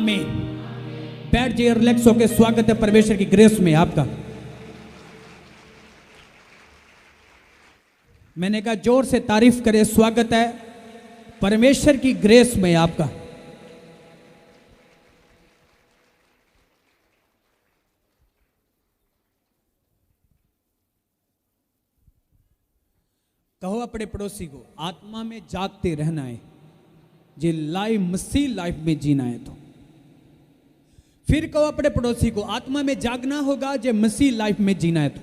आमीन। बैठ जाइए, रिलैक्स होकर। स्वागत है परमेश्वर की ग्रेस में आपका। मैंने कहा जोर से तारीफ करें। स्वागत है परमेश्वर की ग्रेस में आपका। कहो अपने पड़ोसी को, आत्मा में जागते रहना है जे लाइफ मसीह लाइफ में जीना है। तो फिर कहो अपने पड़ोसी को, आत्मा में जागना होगा जे मसीह लाइफ में जीना है। तो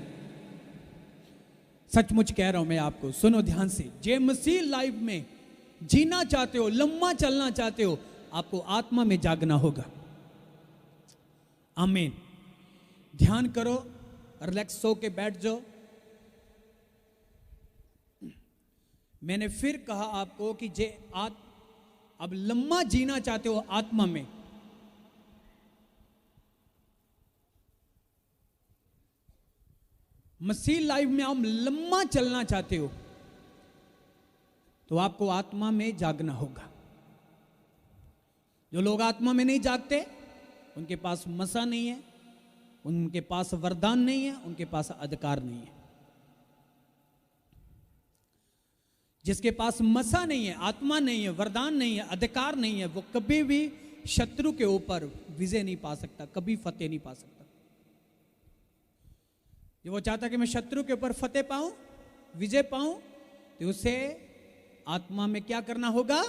सचमुच कह रहा हूं मैं आपको, सुनो ध्यान से। जे मसीह लाइफ में जीना चाहते हो, लंबा चलना चाहते हो, आपको आत्मा में जागना होगा। आमीन। ध्यान करो, रिलैक्स हो के बैठ जाओ। मैंने फिर कहा आपको कि जे अब लंबा जीना चाहते हो आत्मा में, मसीह लाइफ में आप लंबा चलना चाहते हो, तो आपको आत्मा में जागना होगा। जो लोग आत्मा में नहीं जागते, उनके पास मसा नहीं है, उनके पास वरदान नहीं है, उनके पास अधिकार नहीं है। जिसके पास मसा नहीं है, आत्मा नहीं है, वरदान नहीं है, अधिकार नहीं है, वो कभी भी शत्रु के ऊपर विजय नहीं पा सकता, कभी फतेह नहीं पा सकता। जो वो चाहता कि मैं शत्रु के ऊपर फतेह पाऊं, विजय पाऊं, तो उसे आत्मा में क्या करना होगा?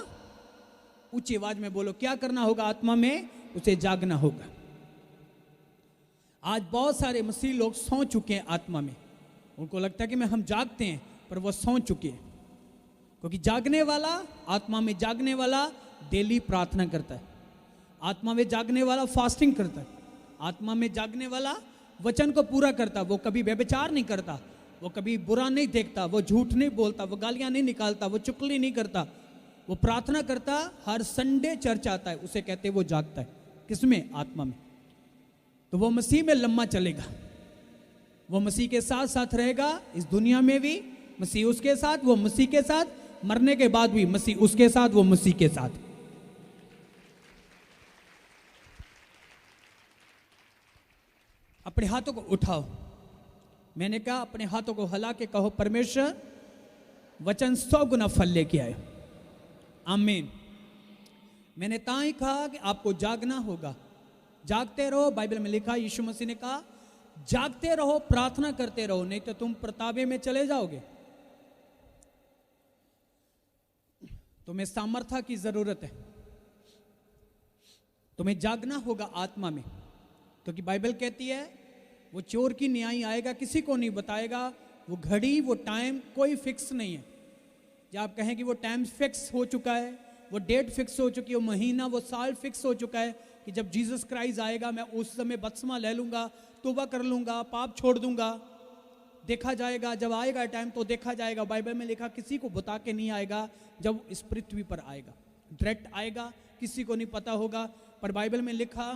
ऊंची आवाज में बोलो, क्या करना होगा? आत्मा में उसे जागना होगा। आज बहुत सारे मसीह लोग सो चुके हैं आत्मा में। उनको लगता है कि हम जागते हैं, पर वो सो चुके हैं। क्योंकि जागने वाला, आत्मा में जागने वाला डेली प्रार्थना करता है। आत्मा में जागने वाला फास्टिंग करता है। आत्मा में जागने वाला वचन को पूरा करता। वो कभी व्यभिचार नहीं करता, वो कभी बुरा नहीं देखता, वो झूठ नहीं बोलता, वो गालियां नहीं निकालता, वो चुगली नहीं करता, वो प्रार्थना करता। हर संडे चर्च आता है, उसे कहते हैं वो जागता है। किसमें? आत्मा में। तो वो मसीह में लम्बा चलेगा, वो मसीह के साथ साथ रहेगा। इस दुनिया में भी मसीह उसके साथ, वो मसीह के साथ, मरने के बाद भी मसीह उसके साथ, वो मसीह के साथ। अपने हाथों को उठाओ। मैंने कहा अपने हाथों को हिला के कहो, परमेश्वर वचन 100 गुना फल लेके आए। आमीन। मैंने ताई कहा कि आपको जागना होगा। जागते रहो। बाइबल में लिखा, यीशु मसीह ने कहा जागते रहो, प्रार्थना करते रहो, नहीं तो तुम प्रतापे में चले जाओगे। तुम्हें सामर्थ्य की जरूरत है। तुम्हें जागना होगा आत्मा में, क्योंकि बाइबल कहती है वो चोर की न्याय आएगा, किसी को नहीं बताएगा। वो घड़ी, वो टाइम कोई फिक्स नहीं है। जब आप कहें कि वो टाइम फिक्स हो चुका है, वो डेट फिक्स हो चुकी है, वो महीना, वो साल फिक्स हो चुका है कि जब जीसस क्राइस्ट आएगा मैं उस समय बपतिस्मा ले लूंगा, तौबा कर लूंगा, पाप छोड़ दूंगा। देखा जाएगा, जब आएगा टाइम तो देखा जाएगा। बाइबल में लिखा किसी को बता के नहीं आएगा जब इस पृथ्वी पर आएगा। डायरेक्ट आएगा, किसी को नहीं पता होगा। पर बाइबल में लिखा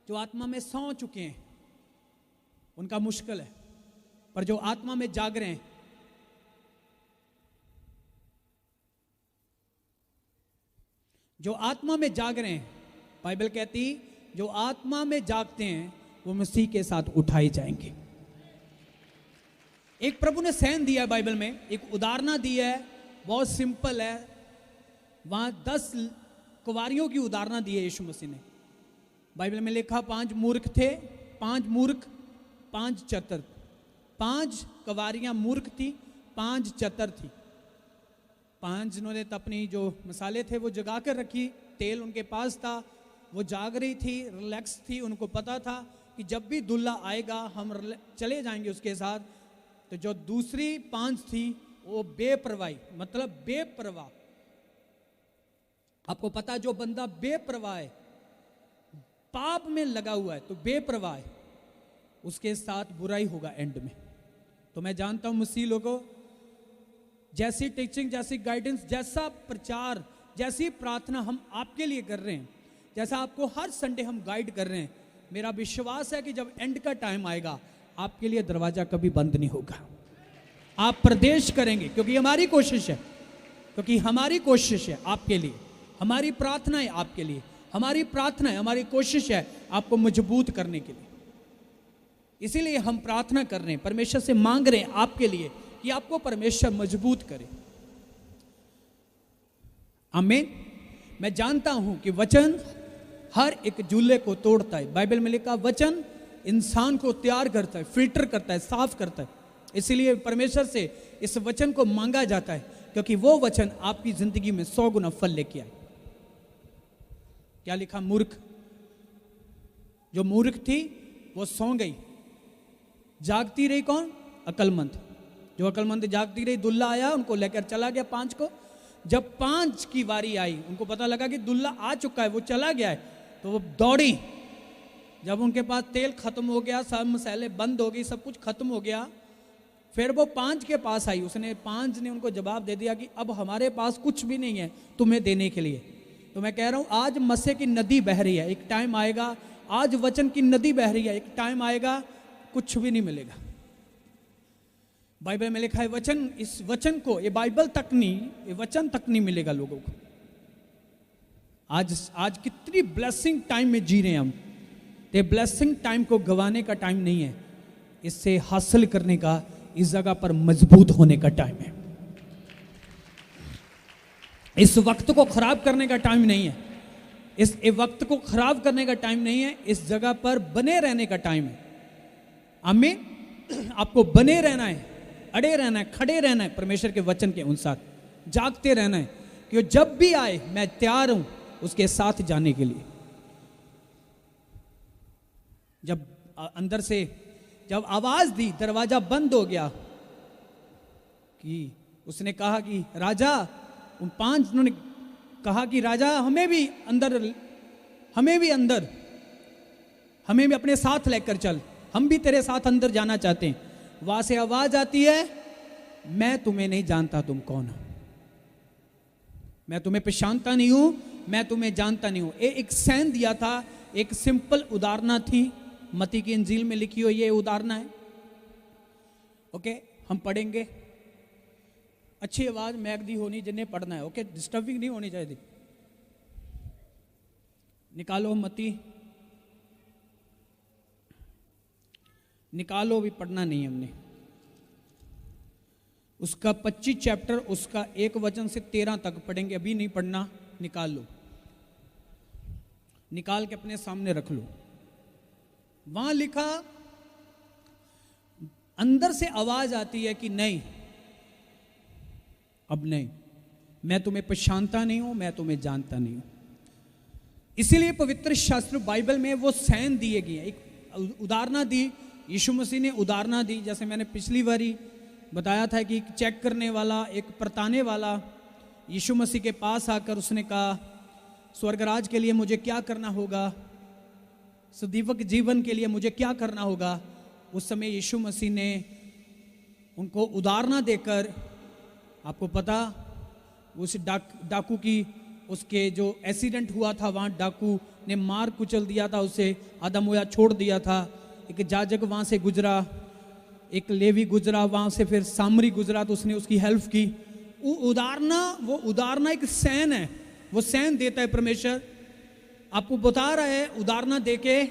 जो आत्मा में सो चुके हैं उनका मुश्किल है, पर जो आत्मा में जाग रहे हैं, जो आत्मा में जाग रहे हैं, बाइबल कहती जो आत्मा में जागते हैं वो मसीह के साथ उठाए जाएंगे। एक प्रभु ने सहन दिया है बाइबल में, एक उदाहरण दी है, बहुत सिंपल है। वहां 10 कुंवारियों की उदाहरण दी है यीशु मसीह ने। बाइबल में लिखा 5 मूर्ख थे, 5 मूर्ख, 5 चतुर। 5 कुंवारियां मूर्ख थी, 5 चतुर थी। 5 जिन्होंने अपनी जो मसाले थे वो जगा कर रखी, तेल उनके पास था, वो जाग रही थी, रिलैक्स थी। उनको पता था कि जब भी दुल्हा आएगा हम चले जाएंगे उसके साथ। तो जो दूसरी 5 थी वो बेपरवाही, मतलब बेपरवाह। आपको पता, जो बंदा बेपरवाह है, पाप में लगा हुआ है, तो बेपरवाह है, उसके साथ बुराई होगा एंड में। तो मैं जानता हूं मसीह लोगों, जैसी टीचिंग, जैसी गाइडेंस, जैसा प्रचार, जैसी प्रार्थना हम आपके लिए कर रहे हैं, जैसा आपको हर संडे हम गाइड कर रहे हैं, मेरा विश्वास है कि जब एंड का टाइम आएगा आपके लिए दरवाजा कभी बंद नहीं होगा। आप प्रदेश करेंगे, क्योंकि हमारी कोशिश है, क्योंकि हमारी कोशिश है आपके लिए, हमारी प्रार्थना है आपके लिए। हमारी प्रार्थना है, हमारी कोशिश है आपको मजबूत करने के लिए। इसीलिए हम प्रार्थना कर रहे हैं, परमेश्वर से मांग रहे हैं आपके लिए कि आपको परमेश्वर मजबूत करे। आमीन। मैं जानता हूं कि वचन हर एक जूले को तोड़ता है। बाइबल में लिखा वचन इंसान को तैयार करता है, फिल्टर करता है, साफ करता है। इसीलिए परमेश्वर से इस वचन को मांगा जाता है, क्योंकि वो वचन आपकी जिंदगी में 100 गुना फल लेके आए। क्या लिखा? मूर्ख, जो मूर्ख थी वो सौ गई, जागती रही कौन? अकलमंद। जो अकलमंद जागती रही, दुल्ला आया, उनको लेकर चला गया 5 को। जब 5 की बारी आई, उनको पता लगा कि दुल्ला आ चुका है, वो चला गया है, तो वो दौड़ी। जब उनके पास तेल खत्म हो गया, सब मसाले बंद हो गई, सब कुछ खत्म हो गया, फिर वो 5 के पास आई। उसने 5 ने उनको जवाब दे दिया कि अब हमारे पास कुछ भी नहीं है तुम्हें देने के लिए। तो मैं कह रहा हूं, आज मस्से की नदी बह रही है, एक टाइम आएगा, आज वचन की नदी बह रही है, एक टाइम आएगा कुछ भी नहीं मिलेगा। बाइबल में लिखा है वचन, इस वचन को, ये बाइबल तक नहीं, ये वचन तक नहीं मिलेगा लोगों को। आज कितनी ब्लेसिंग टाइम में जी रहे हैं हम। ये ब्लेसिंग टाइम को गंवाने का टाइम नहीं है, इससे हासिल करने का, इस जगह पर मजबूत होने का टाइम है। इस वक्त को खराब करने का टाइम नहीं है, इस वक्त को खराब करने का टाइम नहीं है, इस जगह पर बने रहने का टाइम है। आमीन। आपको बने रहना है, अड़े रहना है, खड़े रहना है परमेश्वर के वचन के अनुसार, जागते रहना है कि जब भी आए मैं तैयार हूं उसके साथ जाने के लिए। जब अंदर से जब आवाज दी, दरवाजा बंद हो गया, कि उसने कहा कि राजा, उन 5 ने कहा कि राजा हमें भी अंदर, हमें भी अपने साथ लेकर चल, हम भी तेरे साथ अंदर जाना चाहते हैं। वहां से आवाज आती है, मैं तुम्हें नहीं जानता, तुम कौन हो, मैं तुम्हें पहचानता नहीं हूं, मैं तुम्हें जानता नहीं हूं। एक सैन दिया था, एक सिंपल उदाहरणा थी, मत्ती की इंजील में लिखी हुई ये उदाहरणा है। ओके, हम पढ़ेंगे। अच्छी आवाज मैगदी होनी जिन्हें पढ़ना है, ओके, डिस्टर्बिंग नहीं होनी चाहिए। निकालो मत्ती, निकालो, भी पढ़ना नहीं हमने। उसका 25 चैप्टर, उसका 1 वचन से 13 तक पढ़ेंगे, अभी नहीं पढ़ना, निकाल लो, निकाल के अपने सामने रख लो। वहां लिखा, अंदर से आवाज आती है कि नहीं, अब नहीं, मैं तुम्हें पहचानता नहीं हूं, मैं तुम्हें जानता नहीं हूं। इसीलिए पवित्र शास्त्र बाइबल में वो सैन दिए गए, एक उदाहरणा दी, यीशु मसीह ने उदाहरणा दी। जैसे मैंने पिछली बारी बताया था कि एक चेक करने वाला, एक परताने वाला यीशु मसीह के पास आकर उसने कहा, स्वर्गराज के लिए मुझे क्या करना होगा, सदैवक जीवन के लिए मुझे क्या करना होगा। उस समय यीशु मसीह ने उनको उदाहरणा देकर, आपको पता, उस डाकू की, उसके जो एक्सीडेंट हुआ था, वहाँ डाकू ने मार कुचल दिया था, उसे आधा मोया छोड़ दिया था। एक जाजक वहाँ से गुजरा, एक लेवी गुजरा, वहाँ से फिर सामरी गुजरा, तो उसने उसकी हेल्प की। वो उदाहरणा एक सैन है, वो सैन देता है परमेश्वर, आपको बता रहा है उदाहरणा देके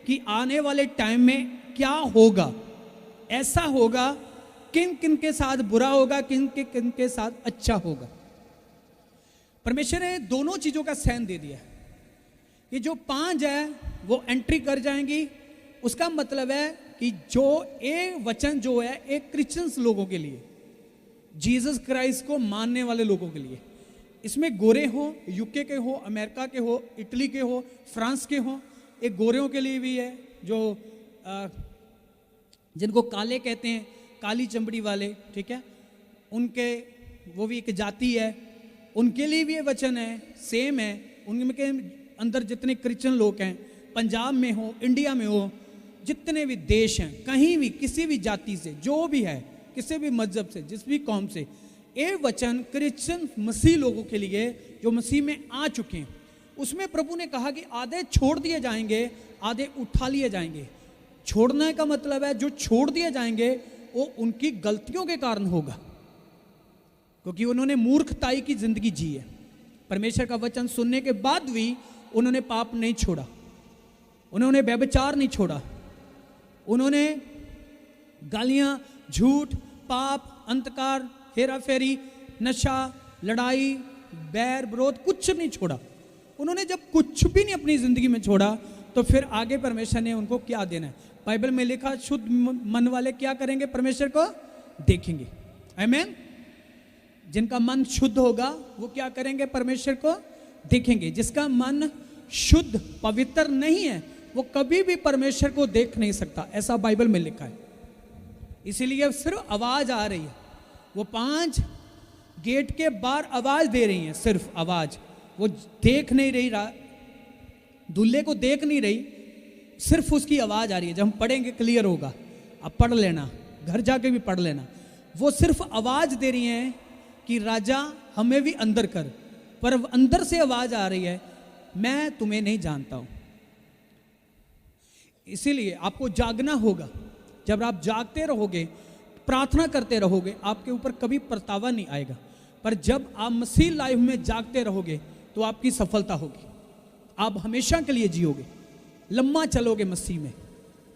कि आने वाले टाइम में क्या होगा, ऐसा होगा, किन किन के साथ बुरा होगा, किन के साथ अच्छा होगा। परमेश्वर ने दोनों चीजों का सैन दे दिया कि जो 5 है वो एंट्री कर जाएंगी। उसका मतलब है कि जो एक वचन जो है एक क्रिश्चियंस लोगों के लिए, जीसस क्राइस्ट को मानने वाले लोगों के लिए, इसमें गोरे हो, यूके के हो, अमेरिका के हो, इटली के हो, फ्रांस के हो, एक गोरेों के लिए भी है, जो जिनको काले कहते हैं, काली चमड़ी वाले, ठीक है, उनके, वो भी एक जाति है, उनके लिए भी ये वचन है, सेम है। उनके अंदर जितने क्रिश्चियन लोग हैं, पंजाब में हो, इंडिया में हो, जितने भी देश हैं, कहीं भी, किसी भी जाति से, जो भी है, किसी भी मजहब से, जिस भी कौम से, ये वचन क्रिश्चियन मसीह लोगों के लिए जो मसीह में आ चुके हैं। उसमें प्रभु ने कहा कि आधे छोड़ दिए जाएंगे, आधे उठा लिए जाएंगे। छोड़ने का मतलब है जो छोड़ दिए जाएंगे वो उनकी गलतियों के कारण होगा, क्योंकि उन्होंने मूर्खताई की जिंदगी जी है। परमेश्वर का वचन सुनने के बाद भी उन्होंने पाप नहीं छोड़ा, उन्होंने व्यभिचार नहीं छोड़ा, उन्होंने गालियां, झूठ, पाप, अंधकार, हेरा फेरी, नशा, लड़ाई, बैर विरोध कुछ नहीं छोड़ा। उन्होंने जब कुछ भी नहीं अपनी जिंदगी में छोड़ा तो फिर आगे परमेश्वर ने उनको क्या देना है? बाइबल में लिखा, शुद्ध मन वाले क्या करेंगे? परमेश्वर को देखेंगे। आमीन। जिनका मन शुद्ध होगा वो क्या करेंगे? परमेश्वर को देखेंगे। जिसका मन शुद्ध पवित्र नहीं है वो कभी भी परमेश्वर को देख नहीं सकता, ऐसा बाइबल में लिखा है। इसीलिए सिर्फ आवाज आ रही है, वो 5 गेट के बाहर आवाज दे रही हैं, सिर्फ आवाज। वो देख नहीं रही, दूल्हे को देख नहीं रही, सिर्फ उसकी आवाज आ रही है। जब हम पढ़ेंगे क्लियर होगा, अब पढ़ लेना, घर जाके भी पढ़ लेना। वो सिर्फ आवाज दे रही हैं कि राजा हमें भी अंदर कर, पर अंदर से आवाज आ रही है, मैं तुम्हें नहीं जानता हूं। इसीलिए आपको जागना होगा। जब आप जागते रहोगे, प्रार्थना करते रहोगे, आपके ऊपर कभी परतावा नहीं आएगा। पर जब आप मसीह लाइफ में जागते रहोगे तो आपकी सफलता होगी। आप हमेशा के लिए जियोगे, लम्बा चलोगे मसीह में।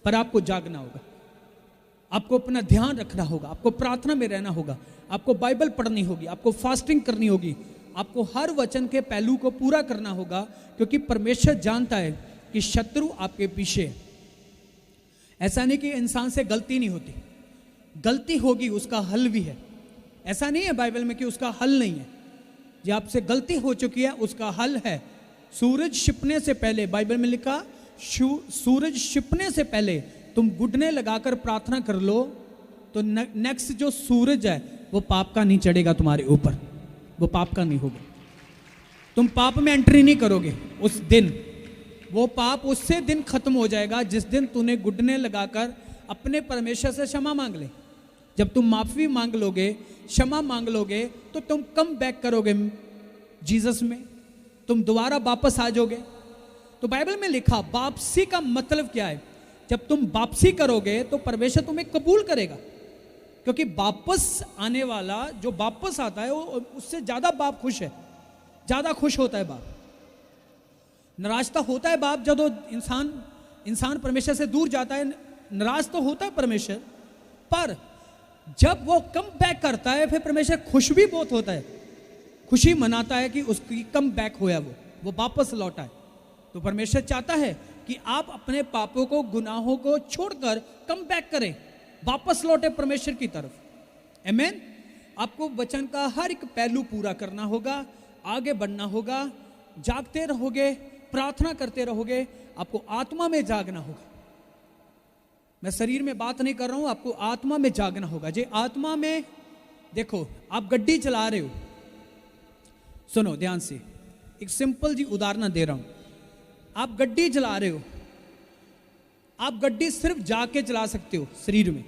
पर आपको जागना होगा, आपको अपना ध्यान रखना होगा, आपको प्रार्थना में रहना होगा, आपको बाइबल पढ़नी होगी, आपको फास्टिंग करनी होगी, आपको हर वचन के पहलू को पूरा करना होगा, क्योंकि परमेश्वर जानता है कि शत्रु आपके पीछे है। ऐसा नहीं कि इंसान से गलती नहीं होती, गलती होगी, उसका हल भी है। ऐसा नहीं है बाइबल में कि उसका हल नहीं है। जो आपसे गलती हो चुकी है उसका हल है। सूरज छिपने से पहले, बाइबल में लिखा, सूरज छिपने से पहले तुम घुटने लगाकर प्रार्थना कर लो तो नेक्स्ट जो सूरज है वो पाप का नहीं चढ़ेगा तुम्हारे ऊपर, वो पाप का नहीं होगा। तुम पाप में एंट्री नहीं करोगे उस दिन। वो पाप उससे दिन खत्म हो जाएगा जिस दिन तूने घुटने लगाकर अपने परमेश्वर से क्षमा मांग ले। जब तुम माफी मांग लोगे, क्षमा मांग लोगे, तो तुम कम बैक करोगे जीसस में, तुम दोबारा वापस आ जाओगे। तो बाइबल में लिखा, वापसी का मतलब क्या है? जब तुम वापसी करोगे तो परमेश्वर तुम्हें कबूल करेगा, क्योंकि वापस आने वाला जो वापस आता है वो उससे ज्यादा बाप खुश है, ज्यादा खुश होता है बाप। नाराज तो होता है बाप जब इंसान परमेश्वर से दूर जाता है, नाराज तो होता है परमेश्वर, पर जब वो कम बैक करता है फिर परमेश्वर खुश भी बहुत होता है, खुशी मनाता है कि उसकी कम बैक होया, वो वापस लौटा है। तो परमेश्वर चाहता है कि आप अपने पापों को, गुनाहों को छोड़कर कम बैक करें, वापस लौटे परमेश्वर की तरफ। आमीन। आपको वचन का हर एक पहलू पूरा करना होगा, आगे बढ़ना होगा, जागते रहोगे, प्रार्थना करते रहोगे, आपको आत्मा में जागना होगा। मैं शरीर में बात नहीं कर रहा हूं, आपको आत्मा में जागना होगा। जे आत्मा में, देखो आप गड्डी चला रहे हो, सुनो ध्यान से, एक सिंपल जी उदाहरण दे रहा हूं। आप गड्डी चला रहे हो, आप गड्डी सिर्फ जाके चला सकते हो शरीर में।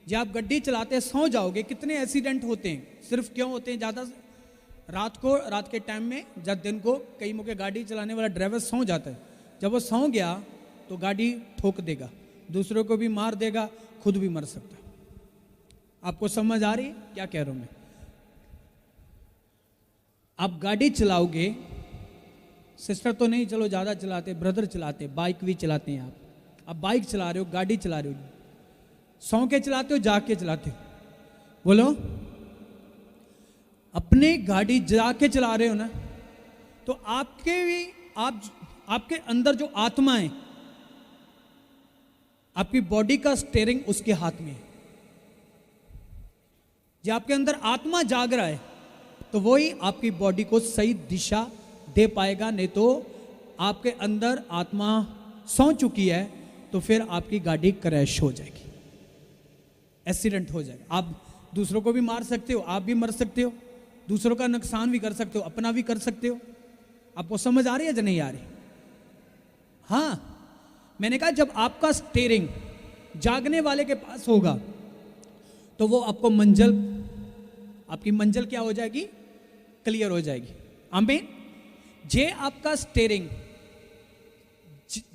जब आप गड्डी चलाते सो जाओगे, कितने एक्सीडेंट होते हैं, सिर्फ क्यों होते हैं? ज़्यादा रात के टाइम में, जब दिन को कई मौके गाड़ी चलाने वाला ड्राइवर सो जाता है, जब वो सो गया तो गाड़ी ठोक देगा, दूसरों को भी मार देगा, खुद भी मर सकता है। आपको समझ आ रही है क्या कह रहा हूं मैं? आप गाड़ी चलाओगे, सिस्टर तो नहीं, चलो ज़्यादा चलाते, ब्रदर चलाते, बाइक भी चलाते हैं आप बाइक चला रहे हो, गाड़ी चला रहे हो, सौ के चलाते हो, जाग के चलाते हो? बोलो। अपने गाड़ी जाके चला रहे हो ना, तो आपके अंदर जो आत्मा है, आपकी बॉडी का स्टीयरिंग उसके हाथ में है। जब आपके अंदर आत्मा जाग रहा है तो वही आपकी बॉडी को सही दिशा दे पाएगा, नहीं तो आपके अंदर आत्मा सो चुकी है तो फिर आपकी गाड़ी क्रैश हो जाएगी, एक्सीडेंट हो जाएगा। आप दूसरों को भी मार सकते हो, आप भी मर सकते हो, दूसरों का नुकसान भी कर सकते हो, अपना भी कर सकते हो। आपको समझ आ रही है या नहीं आ रही? हाँ, मैंने कहा जब आपका स्टीयरिंग जागने वाले के पास होगा तो वो आपको आपकी मंजिल क्या हो जाएगी? क्लियर हो जाएगी। आमीन। जे आपका स्टीयरिंग,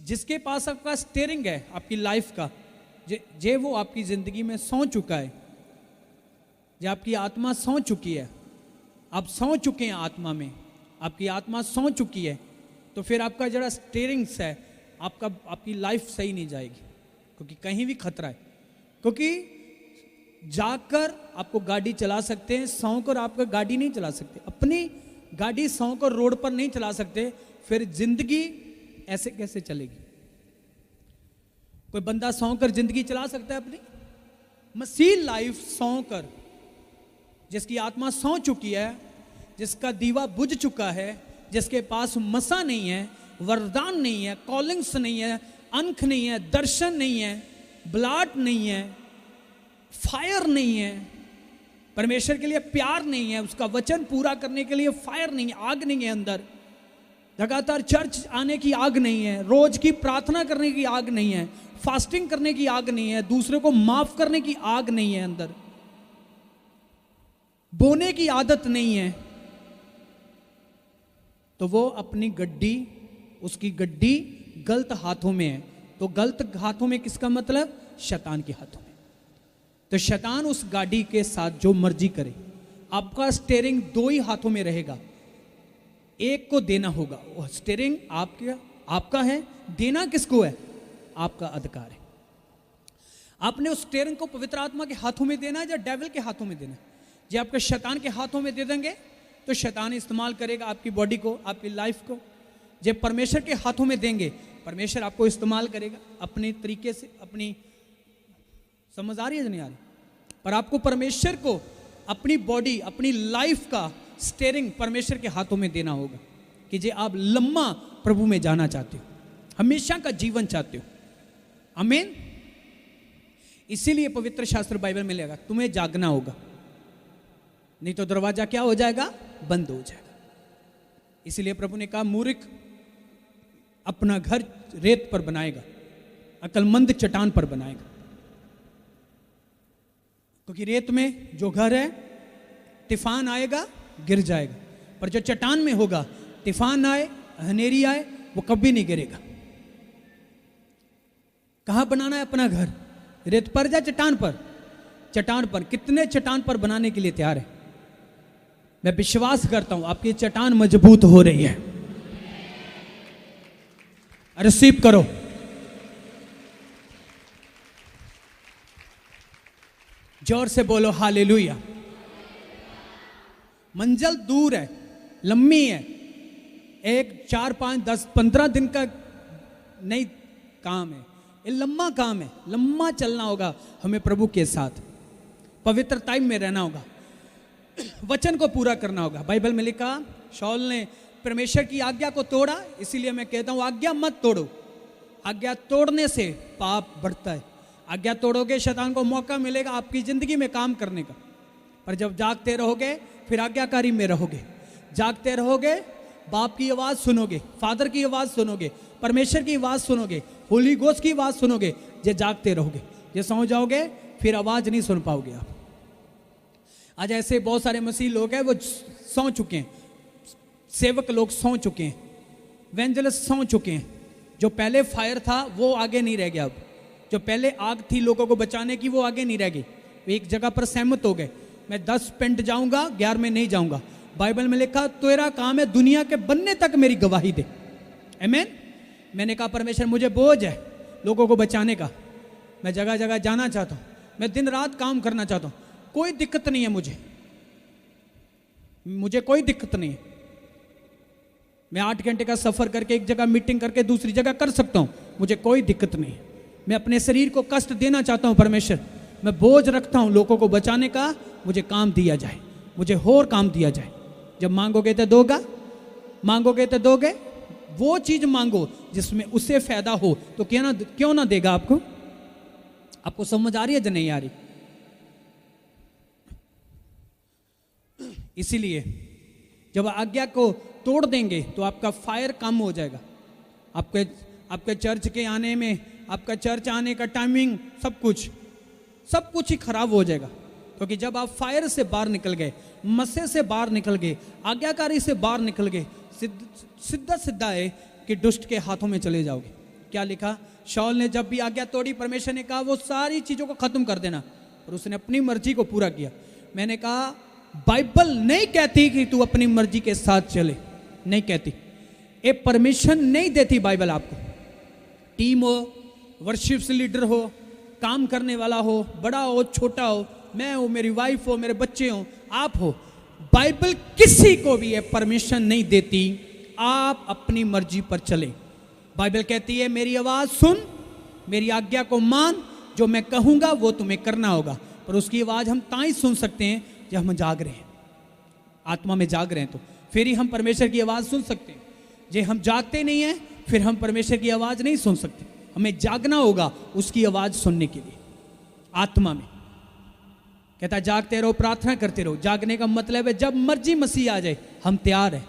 जिसके पास आपका स्टीयरिंग है आपकी लाइफ का, जे वो आपकी जिंदगी में सो चुका है, जे आपकी आत्मा सो चुकी है, आप सो चुके हैं आत्मा में, आपकी आत्मा सो चुकी है, तो फिर आपका जरा स्टीयरिंग्स है, आपकी लाइफ सही नहीं जाएगी, क्योंकि कहीं भी खतरा है। क्योंकि जाकर आपको गाड़ी चला सकते हैं, सौंकर आपका गाड़ी नहीं चला सकते, अपनी गाड़ी सौंकर रोड पर नहीं चला सकते, फिर जिंदगी ऐसे कैसे चलेगी? कोई बंदा सौंकर जिंदगी चला सकता है अपनी? मसीह लाइफ सौंकर, जिसकी आत्मा सौ चुकी है, जिसका दीवा बुझ चुका है, जिसके पास मसा नहीं है, वरदान नहीं है, कॉलिंग्स नहीं है, अंक नहीं है, दर्शन नहीं है, ब्लाट नहीं है, फायर नहीं है, परमेश्वर के लिए प्यार नहीं है, उसका वचन पूरा करने के लिए फायर नहीं है, आग नहीं है अंदर, लगातार चर्च आने की आग नहीं है, रोज की प्रार्थना करने की आग नहीं है, फास्टिंग करने की आग नहीं है, दूसरे को माफ करने की आग नहीं है अंदर, बोने की आदत नहीं है, तो वो अपनी गड्डी, उसकी गड्डी गलत हाथों में है। तो गलत हाथों में किसका मतलब? शैतान के हाथों में। तो शैतान उस गाड़ी के साथ जो मर्जी करे, आपका स्टीयरिंग दो ही हाथों में रहेगा, एक को देना होगा। वो स्टीयरिंग आपका है, देना किसको है? आपका अधिकार है। आपने उस स्टीयरिंग को पवित्र आत्मा के हाथों में देना है या डेविल के हाथों में देना है? जो आपके शैतान के हाथों में दे देंगे तो शैतान इस्तेमाल करेगा आपकी बॉडी को, आपकी लाइफ को। जब परमेश्वर के हाथों में देंगे, परमेश्वर आपको इस्तेमाल करेगा अपने तरीके से। अपनी समझ आ रही है नहीं आ रही? पर आपको परमेश्वर को अपनी बॉडी, अपनी लाइफ का स्टीयरिंग परमेश्वर के हाथों में देना होगा कि जे आप लम्मा प्रभु में जाना चाहते हो, हमेशा का जीवन चाहते हो। आमीन। इसीलिए पवित्र शास्त्र बाइबल में लेगा तुम्हें जागना होगा, नहीं तो दरवाजा क्या हो जाएगा? बंद हो जाएगा। इसीलिए प्रभु ने कहा मूर्ख अपना घर रेत पर बनाएगा, अक्लमंद चट्टान पर बनाएगा। क्योंकि रेत में जो घर है, तूफान आएगा गिर जाएगा, पर जो चट्टान में होगा, तूफान आए, हनेरी आए, वो कभी नहीं गिरेगा। कहां बनाना है अपना घर? रेत पर या चट्टान पर? चट्टान पर। कितने चट्टान पर बनाने के लिए तैयार है? मैं विश्वास करता हूं आपकी चट्टान मजबूत हो रही है। रिसीव करो। जोर से बोलो हालेलुया। मंजिल दूर है, लंबी है, 1, 4, 5, 10, 15 दिन का नहीं काम है, ये लंबा काम है। लंबा चलना होगा हमें प्रभु के साथ, पवित्र टाइम में रहना होगा, वचन को पूरा करना होगा। बाइबल में लिखा शाऊल ने परमेश्वर की आज्ञा को तोड़ा, इसीलिए मैं कहता हूं आज्ञा मत तोड़ो। आज्ञा तोड़ने से पाप बढ़ता है। आज्ञा तोड़ोगे, शैतान को मौका मिलेगा आपकी जिंदगी में काम करने का। पर जब जागते रहोगे, फिर आज्ञाकारी में रहोगे। जागते रहोगे, बाप की आवाज सुनोगे, फादर की आवाज सुनोगे, परमेश्वर की आवाज सुनोगे, होली गोस्ट की आवाज सुनोगे। जे जागते रहोगे, जे सो जाओगे, फिर आवाज नहीं सुन पाओगे आप। आज ऐसे बहुत सारे मसीह लोग हैं, वो सो चुके हैं, सेवक लोग सो चुके हैं, एवेंजलिस्ट सो चुके हैं। जो पहले फायर था वो आगे नहीं रह गया। अब जो पहले आग थी लोगों को बचाने की, वो आगे नहीं रह गई। एक जगह पर सहमत हो गए, मैं 10 पिंड जाऊंगा, 11 में नहीं जाऊंगा। बाइबल में लिखा तेरा काम है दुनिया के बनने तक मेरी गवाही दे। आमीन। मैंने कहा परमेश्वर मुझे बोझ है लोगों को बचाने का, मैं जगह जगह जाना चाहता हूँ, मैं दिन रात काम करना चाहता हूँ, कोई दिक्कत नहीं है मुझे कोई दिक्कत नहीं है। मैं 8 घंटे का सफर करके एक जगह मीटिंग करके दूसरी जगह कर सकता हूँ, मुझे कोई दिक्कत नहीं है। मैं अपने शरीर को कष्ट देना चाहता हूँ परमेश्वर, मैं बोझ रखता हूँ लोगों को बचाने का, मुझे काम दिया जाए, मुझे और काम दिया जाए। जब मांगोगे तो दोगा, मांगोगे तो दोगे। वो चीज मांगो जिसमें उससे फायदा हो, तो क्यों ना देगा आपको। आपको समझ आ रही है या नहीं आ रही? इसीलिए जब आज्ञा को तोड़ देंगे तो आपका फायर कम हो जाएगा। आपके चर्च के आने में, आपका चर्च आने का टाइमिंग, सब कुछ ही खराब हो जाएगा। क्योंकि जब आप फायर से बाहर निकल गए, मस्से से बाहर निकल गए, आज्ञाकारी से बाहर निकल गए, सीधा है कि दुष्ट के हाथों में चले जाओगे। क्या लिखा? शाऊल ने जब भी आज्ञा तोड़ी, परमेश्वर ने कहा वो सारी चीजों को खत्म कर देना, और उसने अपनी मर्जी को पूरा किया। मैंने कहा बाइबल नहीं कहती कि तू अपनी मर्जी के साथ चले, नहीं कहती। ये परमिशन नहीं देती बाइबल आपको। टीम हो, वर्शिप्स लीडर हो, काम करने वाला हो, बड़ा हो छोटा हो, मैं हो, मेरी वाइफ हो, मेरे बच्चे हो, आप हो, बाइबल किसी को भी ये परमिशन नहीं देती आप अपनी मर्जी पर चले। बाइबल कहती है मेरी आवाज सुन, मेरी आज्ञा को मान, जो मैं कहूंगा वो तुम्हें करना होगा। पर उसकी आवाज हम ताई सुन सकते हैं जब हम जाग रहे हैं, आत्मा में जाग रहे हैं, तो फिर ही हम परमेश्वर की आवाज सुन सकते हैं। जे हम जागते नहीं हैं फिर हम परमेश्वर की आवाज नहीं सुन सकते। हमें जागना होगा उसकी आवाज सुनने के लिए, आत्मा में। कहता है जागते रहो, प्रार्थना करते रहो। जागने का मतलब है जब मर्जी मसीह आ जाए हम तैयार हैं।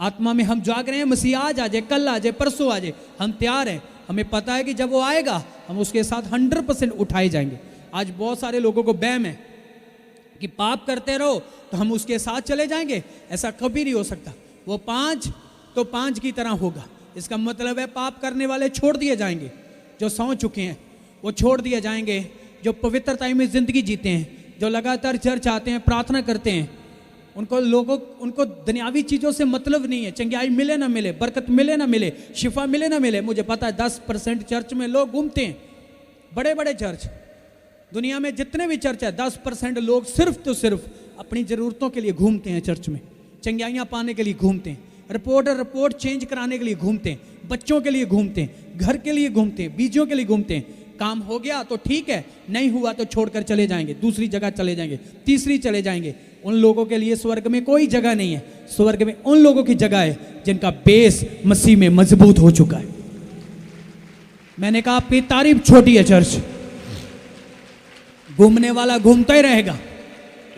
आत्मा में हम जाग रहे हैं, मसीह आज आ जाए, कल आ जाए, परसों आ जाए, हम तैयार हैं। हमें पता है कि जब वो आएगा हम उसके साथ 100% उठाए जाएंगे। आज बहुत सारे लोगों को वहम है कि पाप करते रहो तो हम उसके साथ चले जाएंगे। ऐसा कभी नहीं हो सकता। वो 5 तो 5 की तरह होगा। इसका मतलब है पाप करने वाले छोड़ दिए जाएंगे, जो सौ चुके हैं वो छोड़ दिए जाएंगे, जो पवित्रता में जिंदगी जीते हैं, जो लगातार चर्च आते हैं, प्रार्थना करते हैं, उनको दुनियावी चीज़ों से मतलब नहीं है। चंगाई मिले ना मिले, बरकत मिले ना मिले, शिफा मिले ना मिले। मुझे पता है 10% चर्च में लोग घूमते हैं, बड़े बड़े चर्च, दुनिया में जितने भी चर्च है 10% लोग सिर्फ तो सिर्फ अपनी ज़रूरतों के लिए घूमते हैं, चर्च में चंगाइयाँ पाने के लिए घूमते हैं, रिपोर्ट चेंज कराने के लिए घूमते हैं, बच्चों के लिए घूमते हैं, घर के लिए घूमते हैं, बीजियों के लिए घूमते हैं। काम हो गया तो ठीक है, नहीं हुआ तो छोड़कर चले जाएंगे, दूसरी जगह चले जाएंगे, तीसरी चले जाएंगे। उन लोगों के लिए स्वर्ग में कोई जगह नहीं है। स्वर्ग में उन लोगों की जगह है जिनका बेस मसीह में मजबूत हो चुका है। मैंने कहा आपकी तारीफ छोटी है चर्च, घूमने वाला घूमता ही रहेगा।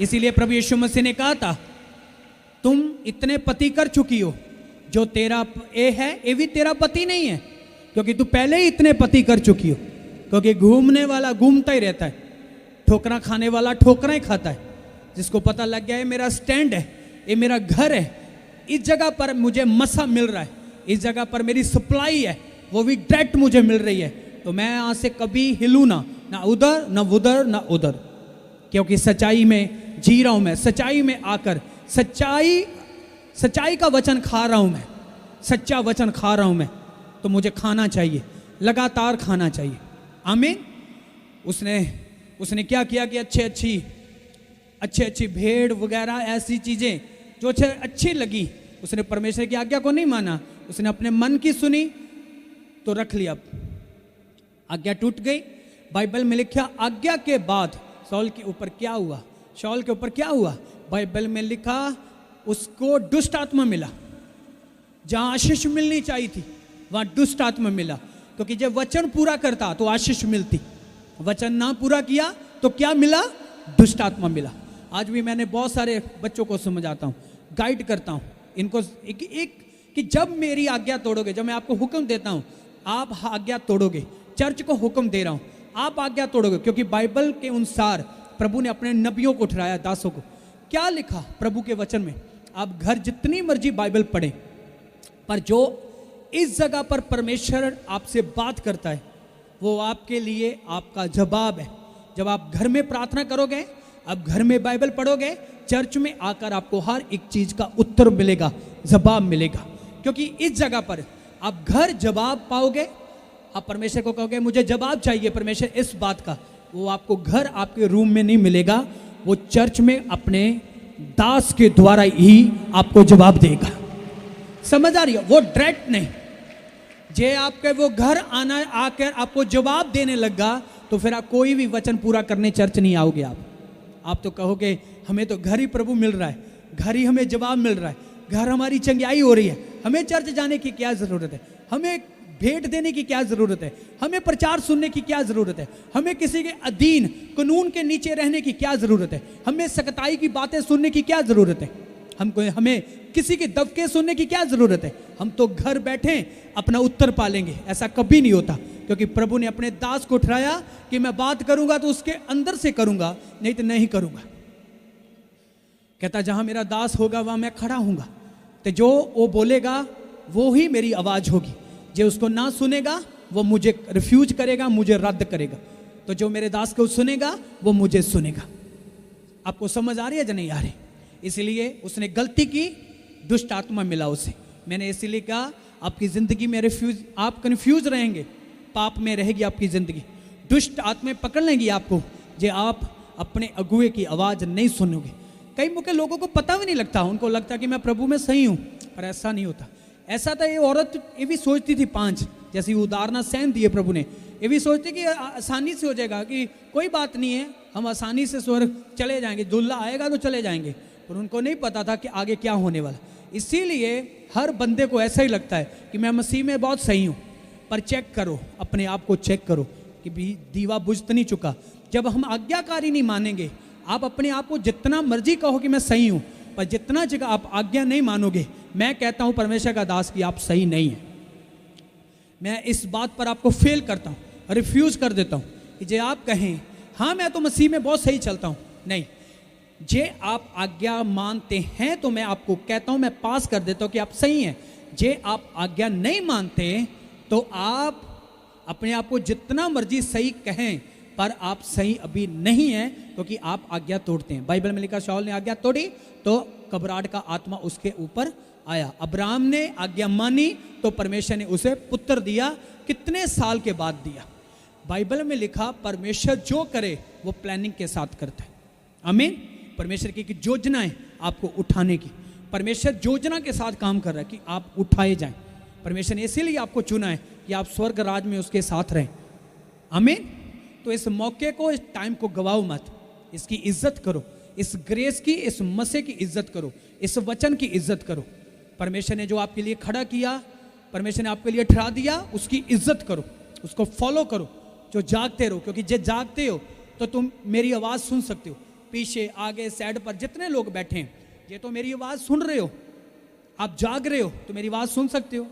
इसीलिए प्रभु यीशु मसीह ने कहा था तुम इतने पति कर चुकी हो, जो तेरा ये है ये भी तेरा पति नहीं है, क्योंकि तू पहले ही इतने पति कर चुकी हो। क्योंकि घूमने वाला घूमता ही रहता है, ठोकरा खाने वाला ठोकरा ही खाता है। जिसको पता लग गया है मेरा स्टैंड है, ये मेरा घर है, इस जगह पर मुझे मसा मिल रहा है, इस जगह पर मेरी सप्लाई है, वो भी डायरेक्ट मुझे मिल रही है, तो मैं यहाँ से कभी हिलूँ ना उधर ना उधर ना उधर, क्योंकि सच्चाई में जी रहा हूँ मैं। सच्चाई में आकर सच्चाई का वचन खा रहा हूँ मैं, सच्चा वचन खा रहा हूँ मैं, तो मुझे खाना चाहिए, लगातार खाना चाहिए। आमीन। उसने क्या किया कि अच्छी भेड़ वगैरह ऐसी चीज़ें जो अच्छी लगी, उसने परमेश्वर की आज्ञा को नहीं माना, उसने अपने मन की सुनी तो रख लिया, आज्ञा टूट गई। बाइबल में लिखा आज्ञा के बाद शौल के ऊपर क्या हुआ, शौल के ऊपर क्या हुआ, बाइबल में लिखा उसको दुष्ट आत्मा मिला। जहाँ आशीष मिलनी चाहिए थी वहाँ दुष्ट आत्मा मिला, क्योंकि जब वचन पूरा करता तो आशीष मिलती, वचन ना पूरा किया तो क्या मिला, दुष्ट आत्मा मिला। आज भी मैंने बहुत सारे बच्चों को समझाता हूँ, गाइड करता हूँ इनको कि जब मेरी आज्ञा तोड़ोगे, जब मैं आपको हुक्म देता हूँ आप आज्ञा तोड़ोगे, चर्च को हुक्म दे रहा हूँ आप आज्ञा तोड़ोगे, क्योंकि बाइबल के अनुसार प्रभु ने अपने नबियों को ठहराया, दासों को। क्या लिखा प्रभु के वचन में, आप घर जितनी मर्जी बाइबल पढ़े, पर जो इस जगह पर परमेश्वर आपसे बात करता है वो आपके लिए आपका जवाब है। जब आप घर में प्रार्थना करोगे, आप घर में बाइबल पढ़ोगे, चर्च में आकर आपको हर एक चीज का उत्तर मिलेगा, जवाब मिलेगा, क्योंकि इस जगह पर आप घर जवाब पाओगे। आप परमेश्वर को कहोगे मुझे जवाब चाहिए परमेश्वर इस बात का, वो आपको घर आपके रूम में नहीं मिलेगा, वो चर्च में अपने दास के द्वारा ही आपको जवाब देगा। समझ आ रही है? वो डायरेक्ट नहीं, जे आपके वो घर आना आकर आपको जवाब देने लगा तो फिर आप कोई भी वचन पूरा करने चर्च नहीं आओगे। आप तो कहोगे हमें तो घर ही प्रभु मिल रहा है, घर ही हमें जवाब मिल रहा है, घर हमारी चंगाई हो रही है, हमें चर्च जाने की क्या जरूरत है, हमें भेंट देने की क्या जरूरत है, हमें प्रचार सुनने की क्या जरूरत है, हमें किसी के अधीन कानून के नीचे रहने की क्या जरूरत है, हमें सख्ताई की बातें सुनने की क्या जरूरत है, हमें किसी के दबके सुनने की क्या जरूरत है। हम तो घर बैठे अपना उत्तर पालेंगे। ऐसा कभी नहीं होता, क्योंकि प्रभु ने अपने दास को ठहराया कि मैं बात करूंगा तो उसके अंदर से करूंगा, नहीं तो नहीं करूंगा। कहता जहां मेरा दास होगा वहां मैं खड़ा हूंगा, तो जो वो बोलेगा वो ही मेरी आवाज होगी, जो उसको ना सुनेगा वो मुझे रिफ्यूज करेगा, मुझे रद्द करेगा, तो जो मेरे दास को सुनेगा वो मुझे सुनेगा। आपको समझ आ रही है या नहीं आ रही? इसलिए उसने गलती की, दुष्ट आत्मा मिला उसे। मैंने इसीलिए कहा आपकी ज़िंदगी में आप कन्फ्यूज रहेंगे, पाप में रहेगी आपकी ज़िंदगी, दुष्ट आत्माएं पकड़ लेंगी आपको, जे आप अपने अगुए की आवाज़ नहीं सुनोगे। कई मौके लोगों को पता भी नहीं लगता, उनको लगता कि मैं प्रभु में सही हूँ, पर ऐसा नहीं होता। ऐसा था, ये औरत ये भी सोचती थी 5, जैसी उदाहरण सहन दिए प्रभु ने, ये भी सोचती कि आसानी से हो जाएगा, कि कोई बात नहीं है, हम आसानी से स्वर्ग चले जाएंगे, दुल्हा आएगा तो चले जाएंगे। पर उनको नहीं पता था कि आगे क्या होने वाला। इसीलिए हर बंदे को ऐसा ही लगता है कि मैं मसीह में बहुत सही हूँ, पर चेक करो, अपने आप को चेक करो कि भी दीवा बुझ तो नहीं चुका। जब हम आज्ञाकारी नहीं मानेंगे, आप अपने आप को जितना मर्जी कहो कि मैं सही हूँ, पर जितना जगह आप आज्ञा नहीं मानोगे, मैं कहता हूँ परमेश्वर का दास कि आप सही नहीं है। मैं इस बात पर आपको फेल करता हूँ, रिफ्यूज़ कर देता हूँ कि जे आप कहें हाँ मैं तो मसीह में बहुत सही चलता हूँ, नहीं, जे आप आज्ञा मानते हैं तो मैं आपको कहता हूँ, मैं पास कर देता हूँ कि आप सही हैं। जे आप आज्ञा नहीं मानते तो आप अपने आप को जितना मर्जी सही कहें, पर आप सही अभी नहीं हैं, क्योंकि आप आज्ञा तोड़ते हैं। बाइबल में लिखा, शाऊल ने आज्ञा तोड़ी तो घबराहट का आत्मा उसके ऊपर आया। अब्राहम ने आज्ञा मानी तो परमेश्वर ने उसे पुत्र दिया। कितने साल के बाद दिया? बाइबल में लिखा, परमेश्वर जो करे वो प्लानिंग के साथ करता है। आमीन। परमेश्वर की योजना है आपको उठाने की, परमेश्वर योजना के साथ काम कर रहा है कि आप उठाए जाएं। परमेश्वर ने इसीलिए आपको चुना है कि आप स्वर्ग राज में उसके साथ रहें। आमीन। तो इस मौके को, इस टाइम को गवाओ मत, इसकी इज्जत करो, इस ग्रेस की, इस मसीह की इज्जत करो, इस वचन की इज्जत करो। परमेश्वर ने जो आपके लिए खड़ा किया, परमेश्वर ने आपके लिए ठहरा दिया, उसकी इज्जत करो, उसको फॉलो करो। जो जागते रहो, क्योंकि जे जागते हो तो तुम मेरी आवाज़ सुन सकते हो। पीछे, आगे, साइड पर जितने लोग बैठे हैं, ये तो मेरी आवाज़ सुन रहे हो, आप जाग रहे हो तो मेरी आवाज़ सुन सकते हो,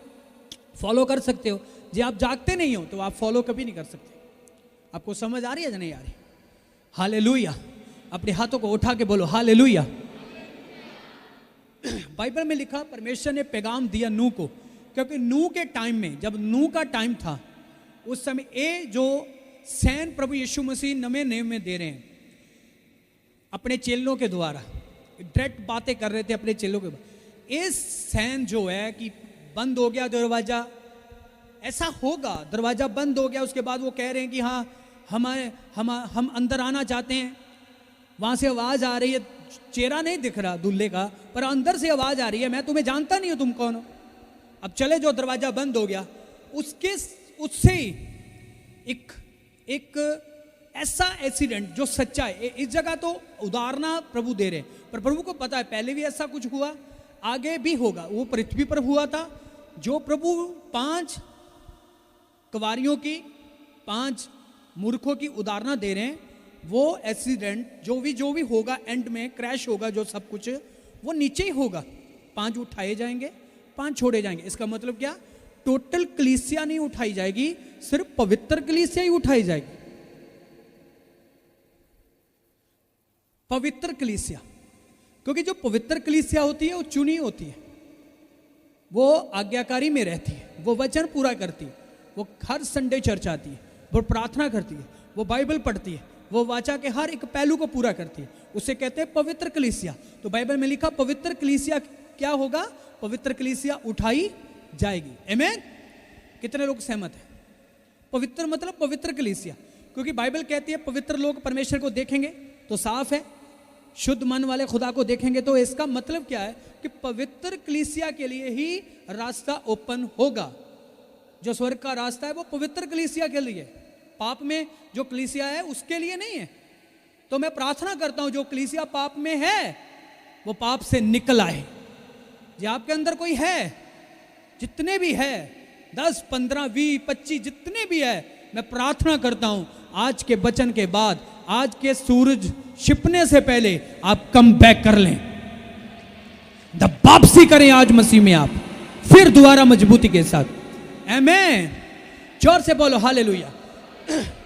फॉलो कर सकते हो। जे आप जागते नहीं हो तो आप फॉलो कभी नहीं कर सकते। आपको समझ आ रही है या नहीं आ रही? हालेलुया। अपने हाथों को उठा के बोलो हालेलुया। बाइबल में लिखा, परमेश्वर ने पैगाम दिया नूह को, क्योंकि नूह के टाइम में, जब नूह का टाइम था, उस समय ये जो सैन प्रभु यीशु मसीह नवे नेम में दे रहे हैं अपने चेलों के द्वारा, डायरेक्ट बातें कर रहे थे अपने चेलों के द्वारा। ये सैन जो है कि बंद हो गया दरवाजा, ऐसा होगा, दरवाजा बंद हो गया, उसके बाद वो कह रहे हैं कि हाँ हम अंदर आना चाहते हैं। वहां से आवाज आ रही है, चेहरा नहीं दिख रहा दूल्हे का, पर अंदर से आवाज आ रही है, मैं तुम्हें जानता नहीं हूं, तुम कौन हो। अब चले जो दरवाजा बंद हो गया, उससे एक ऐसा एक्सीडेंट जो सच्चा है। इस जगह तो उदाहरण प्रभु दे रहे हैं, पर प्रभु को पता है पहले भी ऐसा कुछ हुआ, आगे भी होगा। वो पृथ्वी पर हुआ था, जो प्रभु 5 कवारियों की, 5 मूर्खों की उदाहरण दे रहे हैं, वो एक्सीडेंट जो भी होगा, एंड में क्रैश होगा, जो सब कुछ वो नीचे ही होगा। 5 उठाए जाएंगे, 5 छोड़े जाएंगे। इसका मतलब क्या? टोटल कलीसिया नहीं उठाई जाएगी, सिर्फ पवित्र कलीसिया ही उठाई जाएगी। पवित्र कलीसिया, क्योंकि जो पवित्र कलीसिया होती है वो चुनी होती है, वो आज्ञाकारी में रहती है, वो वचन पूरा करती है, वो हर संडे चर्च आती है, वो प्रार्थना करती है, वो बाइबल पढ़ती है, वो वाचा के हर एक पहलू को पूरा करती है। उसे कहते हैं पवित्र कलीसिया। तो बाइबल में लिखा, पवित्र कलीसिया क्या होगा? पवित्र कलीसिया उठाई जाएगी। आमीन। कितने लोग सहमत हैं? पवित्र मतलब पवित्र कलीसिया, क्योंकि बाइबल कहती है पवित्र लोग परमेश्वर को देखेंगे तो साफ है, शुद्ध मन वाले खुदा को देखेंगे। तो इसका मतलब क्या है कि पवित्र कलीसिया के लिए ही रास्ता ओपन होगा। जो स्वर्ग का रास्ता है वो पवित्र कलीसिया के लिए, पाप में जो कलीसिया है उसके लिए नहीं है। तो मैं प्रार्थना करता हूं, जो कलीसिया पाप में है वो पाप से निकल आए। जो आपके अंदर कोई है, जितने भी है, 10, 15, 20, 25 जितने भी है, मैं प्रार्थना करता हूं आज के वचन के बाद, आज के सूरज छिपने से पहले आप कम बैक कर लें, वापसी करें आज मसीह में, आप फिर दोबारा मजबूती के साथ। आमीन। जोर से बोलो हालेलुया।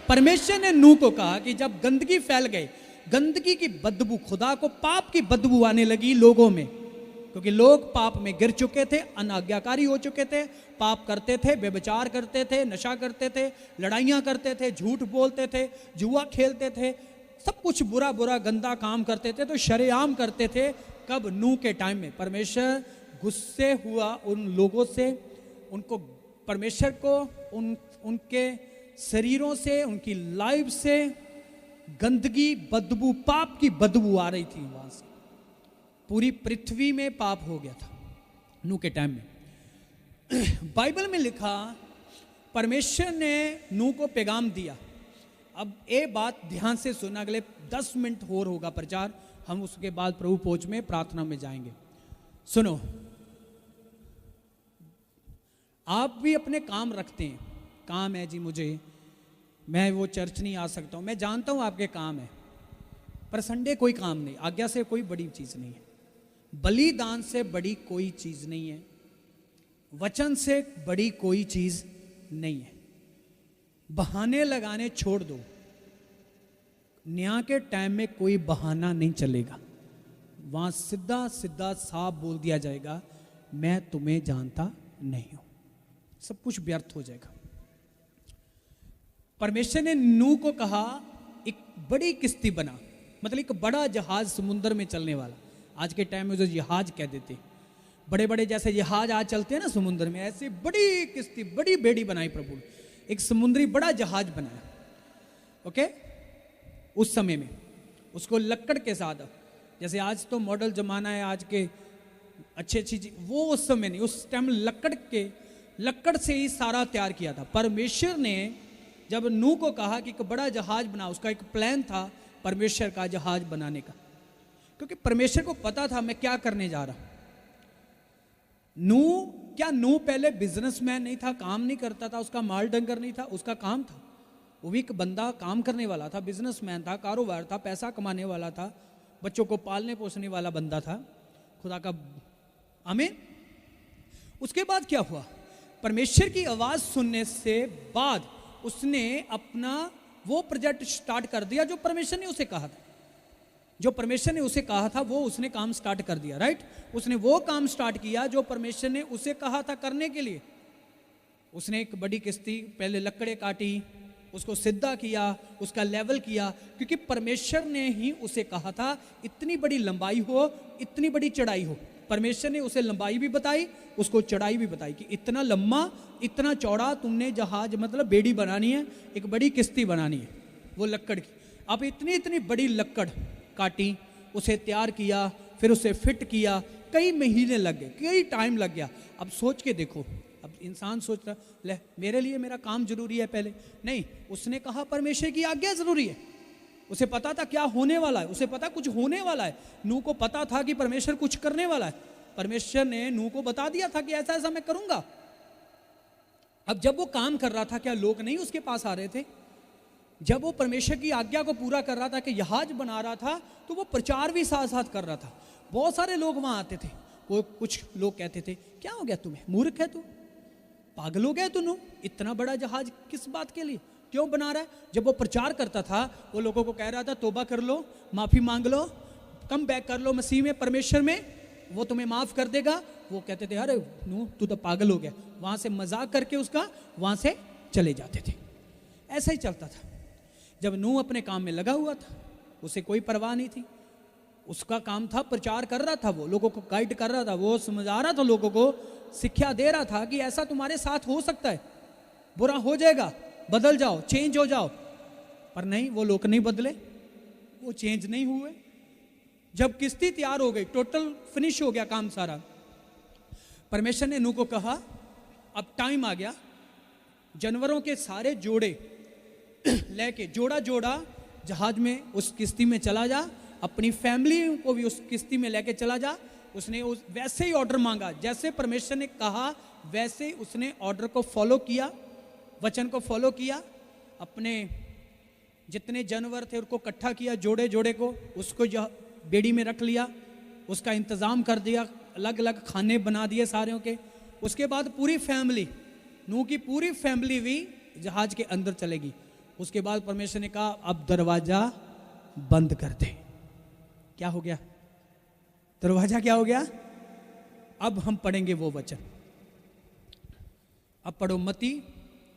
परमेश्वर ने नूह को कहा कि जब गंदगी फैल गई, गंदगी की बदबू, खुदा को पाप की बदबू आने लगी लोगों में, क्योंकि लोग पाप में गिर चुके थे, अनाज्ञाकारी हो चुके थे, पाप करते थे, व्यभिचार करते थे, नशा करते थे, लड़ाइयाँ करते थे, झूठ बोलते थे, जुआ खेलते थे, सब कुछ बुरा बुरा गंदा काम करते थे, तो शरेआम करते थे। कब? नूह के टाइम में। परमेश्वर गुस्से हुआ उन लोगों से, उनको परमेश्वर को उनके शरीरों से, उनकी लाइफ से गंदगी, बदबू, पाप की बदबू आ रही थी वहां से। पूरी पृथ्वी में पाप हो गया था नूह के टाइम में। बाइबल में लिखा, परमेश्वर ने नूह को पैगाम दिया। अब ये बात ध्यान से सुना, अगले 10 मिनट और होगा प्रचार, हम उसके बाद प्रभु पहुंच में प्रार्थना में जाएंगे। सुनो, आप भी अपने काम रखते हैं, काम है जी मुझे, मैं वो चर्च नहीं आ सकता हूं, मैं जानता हूं आपके काम है, पर संडे कोई काम नहीं, आज्ञा से कोई बड़ी चीज नहीं है, बलिदान से बड़ी कोई चीज नहीं है, वचन से बड़ी कोई चीज नहीं है। बहाने लगाने छोड़ दो, न्याय के टाइम में कोई बहाना नहीं चलेगा, वहां सीधा सीधा साफ बोल दिया जाएगा, मैं तुम्हें जानता नहीं हूं, सब कुछ व्यर्थ हो जाएगा। परमेश्वर ने नूह को कहा, एक बड़ी किश्ती बना, मतलब एक बड़ा जहाज समुद्र में चलने वाला। आज के टाइम में जो जहाज कह देते, बड़े बड़े जैसे जहाज आज चलते हैं ना समुद्र में, ऐसे बड़ी किश्ती, बड़ी बेड़ी बनाई प्रभु ने, एक समुद्री बड़ा जहाज बनाया। ओके, उस समय में उसको लकड़ के साथ, जैसे आज तो मॉडल जमाना है, आज के अच्छी अच्छी चीज, वो उस समय नहीं, उस टाइम लकड़ से ही सारा तैयार किया था। परमेश्वर ने जब नूह को कहा कि एक बड़ा जहाज बना, उसका एक प्लान था परमेश्वर का जहाज बनाने का, क्योंकि परमेश्वर को पता था मैं क्या करने जा रहा हूं। नूह पहले बिजनेसमैन नहीं था, काम नहीं करता था, उसका माल डंगर नहीं था, उसका काम था, वो भी एक बंदा काम करने वाला था, बिजनेसमैन था, कारोबार था, पैसा कमाने वाला था, बच्चों को पालने पोसने वाला बंदा था, खुदा का आमीन। उसके बाद क्या हुआ, परमेश्वर की आवाज सुनने से बाद उसने अपना वो प्रोजेक्ट स्टार्ट कर दिया जो परमेश्वर ने उसे कहा था। जो परमेश्वर ने उसे कहा था वो उसने काम स्टार्ट कर दिया, राइट। उसने वो काम स्टार्ट किया जो परमेश्वर ने उसे कहा था करने के लिए। उसने एक बड़ी किश्ती, पहले लकड़े काटी, उसको सीधा किया, उसका लेवल किया, क्योंकि परमेश्वर ने ही उसे कहा था इतनी बड़ी लंबाई हो, इतनी बड़ी चढ़ाई हो। परमेश्वर ने उसे लंबाई भी बताई, उसको चढ़ाई भी बताई कि इतना लंबा, इतना चौड़ा तुमने जहाज, मतलब बेड़ी बनानी है, एक बड़ी किश्ती बनानी है वो लकड़ की। अब इतनी बड़ी लकड़ काटी, उसे तैयार किया, फिर उसे फिट किया, कई महीने लग गए, कई टाइम लग गया। अब सोच के देखो, अब इंसान सोच रहा, ले मेरे लिए मेरा काम जरूरी है पहले, नहीं, उसने कहा परमेश्वर की आज्ञा जरूरी है। उसे पता था क्या होने वाला है, उसे पता कुछ होने वाला है। नूह को पता था कि परमेश्वर कुछ करने वाला है, परमेश्वर ने नूह को बता दिया था कि ऐसा ऐसा मैं करूंगा। अब जब वो काम कर रहा था, क्या लोग नहीं उसके पास आ रहे थे? जब वो परमेश्वर की आज्ञा को पूरा कर रहा था कि जहाज बना रहा था, तो वो प्रचार भी साथ साथ कर रहा था। बहुत सारे लोग वहां आते थे। वो कुछ लोग कहते थे, क्या हो गया तुम्हें, मूर्ख है तू, पागल हो गया तू, इतना बड़ा जहाज किस बात के लिए, क्यों बना रहा है? जब वो प्रचार करता था, वो लोगों को कह रहा था तौबा कर लो, माफी मांग लो, कम बैक कर लो मसीह में, परमेश्वर में, वो तुम्हें माफ कर देगा। वो कहते थे अरे नूह तू तो पागल हो गया, वहां से मजाक करके उसका वहां से चले जाते थे। ऐसा ही चलता था। जब नूह अपने काम में लगा हुआ था, उसे कोई परवाह नहीं थी, उसका काम था प्रचार कर रहा था, वो लोगों को गाइड कर रहा था, वो समझा रहा था, लोगों को शिक्षा दे रहा था कि ऐसा तुम्हारे साथ हो सकता है, बुरा हो जाएगा, बदल जाओ, चेंज हो जाओ। पर नहीं, वो लोग नहीं बदले, वो चेंज नहीं हुए। जब किश्ती तैयार हो गई, टोटल फिनिश हो गया काम सारा, परमेश्वर ने नूह को कहा अब टाइम आ गया, जानवरों के सारे जोड़े लेके जोड़ा जोड़ा जहाज में उस किश्ती में चला जा, अपनी फैमिली को भी उस किश्ती में लेके चला जा। उसने वैसे ही ऑर्डर मांगा, जैसे परमेश्वर ने कहा वैसे उसने ऑर्डर को फॉलो किया, वचन को फॉलो किया। अपने जितने जानवर थे उनको इकट्ठा किया, जोड़े जोड़े को, उसको बेड़ी में रख लिया, उसका इंतज़ाम कर दिया, अलग अलग खाने बना दिए सारों के। उसके बाद पूरी फैमिली, नूह की पूरी फैमिली भी जहाज के अंदर चलेगी। उसके बाद परमेश्वर ने कहा अब दरवाजा बंद कर दे। क्या हो गया? दरवाजा क्या हो गया? अब हम पढ़ेंगे वो वचन। अब पढ़ो मत्ती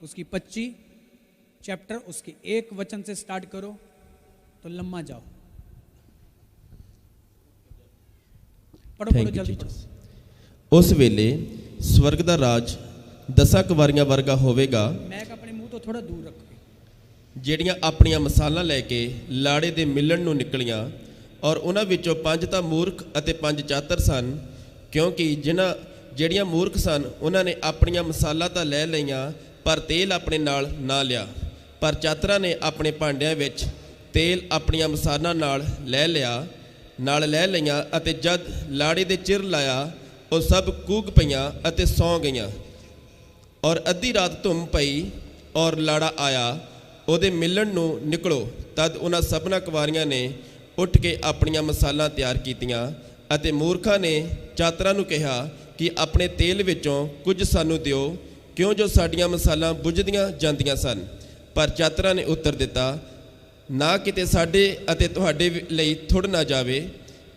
उसकी 25 चैप्टर, उसके 1 वचन से स्टार्ट करो तो लम्मा जाओ। पढ़ो पढ़ो जल्दी पढ़ो। उस वेले स्वर्ग दा राज 10 ਕੁਵਾਰੀਆਂ ਵਰਗਾ ਹੋਵੇਗਾ मैं अपने मुंह तो थोड़ा दूर रख के ਜਿਹੜੀਆਂ ਆਪਣੀਆਂ ਮਸਾਲਾਂ ਲੈ ਕੇ ਲਾੜੇ ਦੇ ਮਿਲਣ ਨੂੰ ਨਿਕਲੀਆਂ ਔਰ ਉਹਨਾਂ ਵਿੱਚੋਂ 5 ਤਾਂ ਮੂਰਖ ਅਤੇ 5 ਚਾਤਰ ਸਨ ਕਿਉਂਕਿ ਜਿਹੜੀਆਂ ਮੂਰਖ ਸਨ ਉਹਨਾਂ ਨੇ ਆਪਣੀਆਂ ਮਸਾਲਾ ਤਾਂ ਲੈ ਲਈਆਂ ਪਰ ਤੇਲ ਆਪਣੇ ਨਾਲ ਨਾ ਲਿਆ ਪਰ ਚਾਤਰਾਂ ਨੇ ਆਪਣੇ ਭਾਂਡਿਆਂ ਵਿੱਚ ਤੇਲ ਆਪਣੀਆਂ ਮਸਾਲਾਂ ਨਾਲ ਲੈ ਲਈਆਂ ਅਤੇ ਜਦ ਲਾੜੇ ਦੇ ਚਿਰ ਲਾਇਆ ਉਹ ਸਭ ਕੂਕ ਪਈਆਂ ਅਤੇ ਸੌਂ ਗਈਆਂ ਔਰ ਅੱਧੀ ਰਾਤ ਧੁੰਮ ਪਈ ਔਰ ਲਾੜਾ ਆਇਆ ਉਹਦੇ ਮਿਲਣ ਨੂੰ ਨਿਕਲੋ ਤਦ ਉਹਨਾਂ ਸਭਨਾਂ ਕੁਵਾਰੀਆਂ ਨੇ ਉੱਠ ਕੇ ਆਪਣੀਆਂ ਮਸਾਲਾਂ ਤਿਆਰ ਕੀਤੀਆਂ ਅਤੇ ਮੂਰਖਾਂ ਨੇ ਚਾਤਰਾਂ ਨੂੰ ਕਿਹਾ ਕਿ ਆਪਣੇ ਤੇਲ ਵਿੱਚੋਂ ਕੁਝ ਸਾਨੂੰ ਦਿਓ ਕਿਉਂ ਜੋ ਸਾਡੀਆਂ ਮਸਾਲਾਂ ਬੁਝਦੀਆਂ ਜਾਂਦੀਆਂ ਸਨ ਪਰ ਚਾਤਰਾਂ ਨੇ ਉੱਤਰ ਦਿੱਤਾ ਨਾ ਕਿਤੇ ਸਾਡੇ ਅਤੇ ਤੁਹਾਡੇ ਲਈ ਥੁੜ ਨਾ ਜਾਵੇ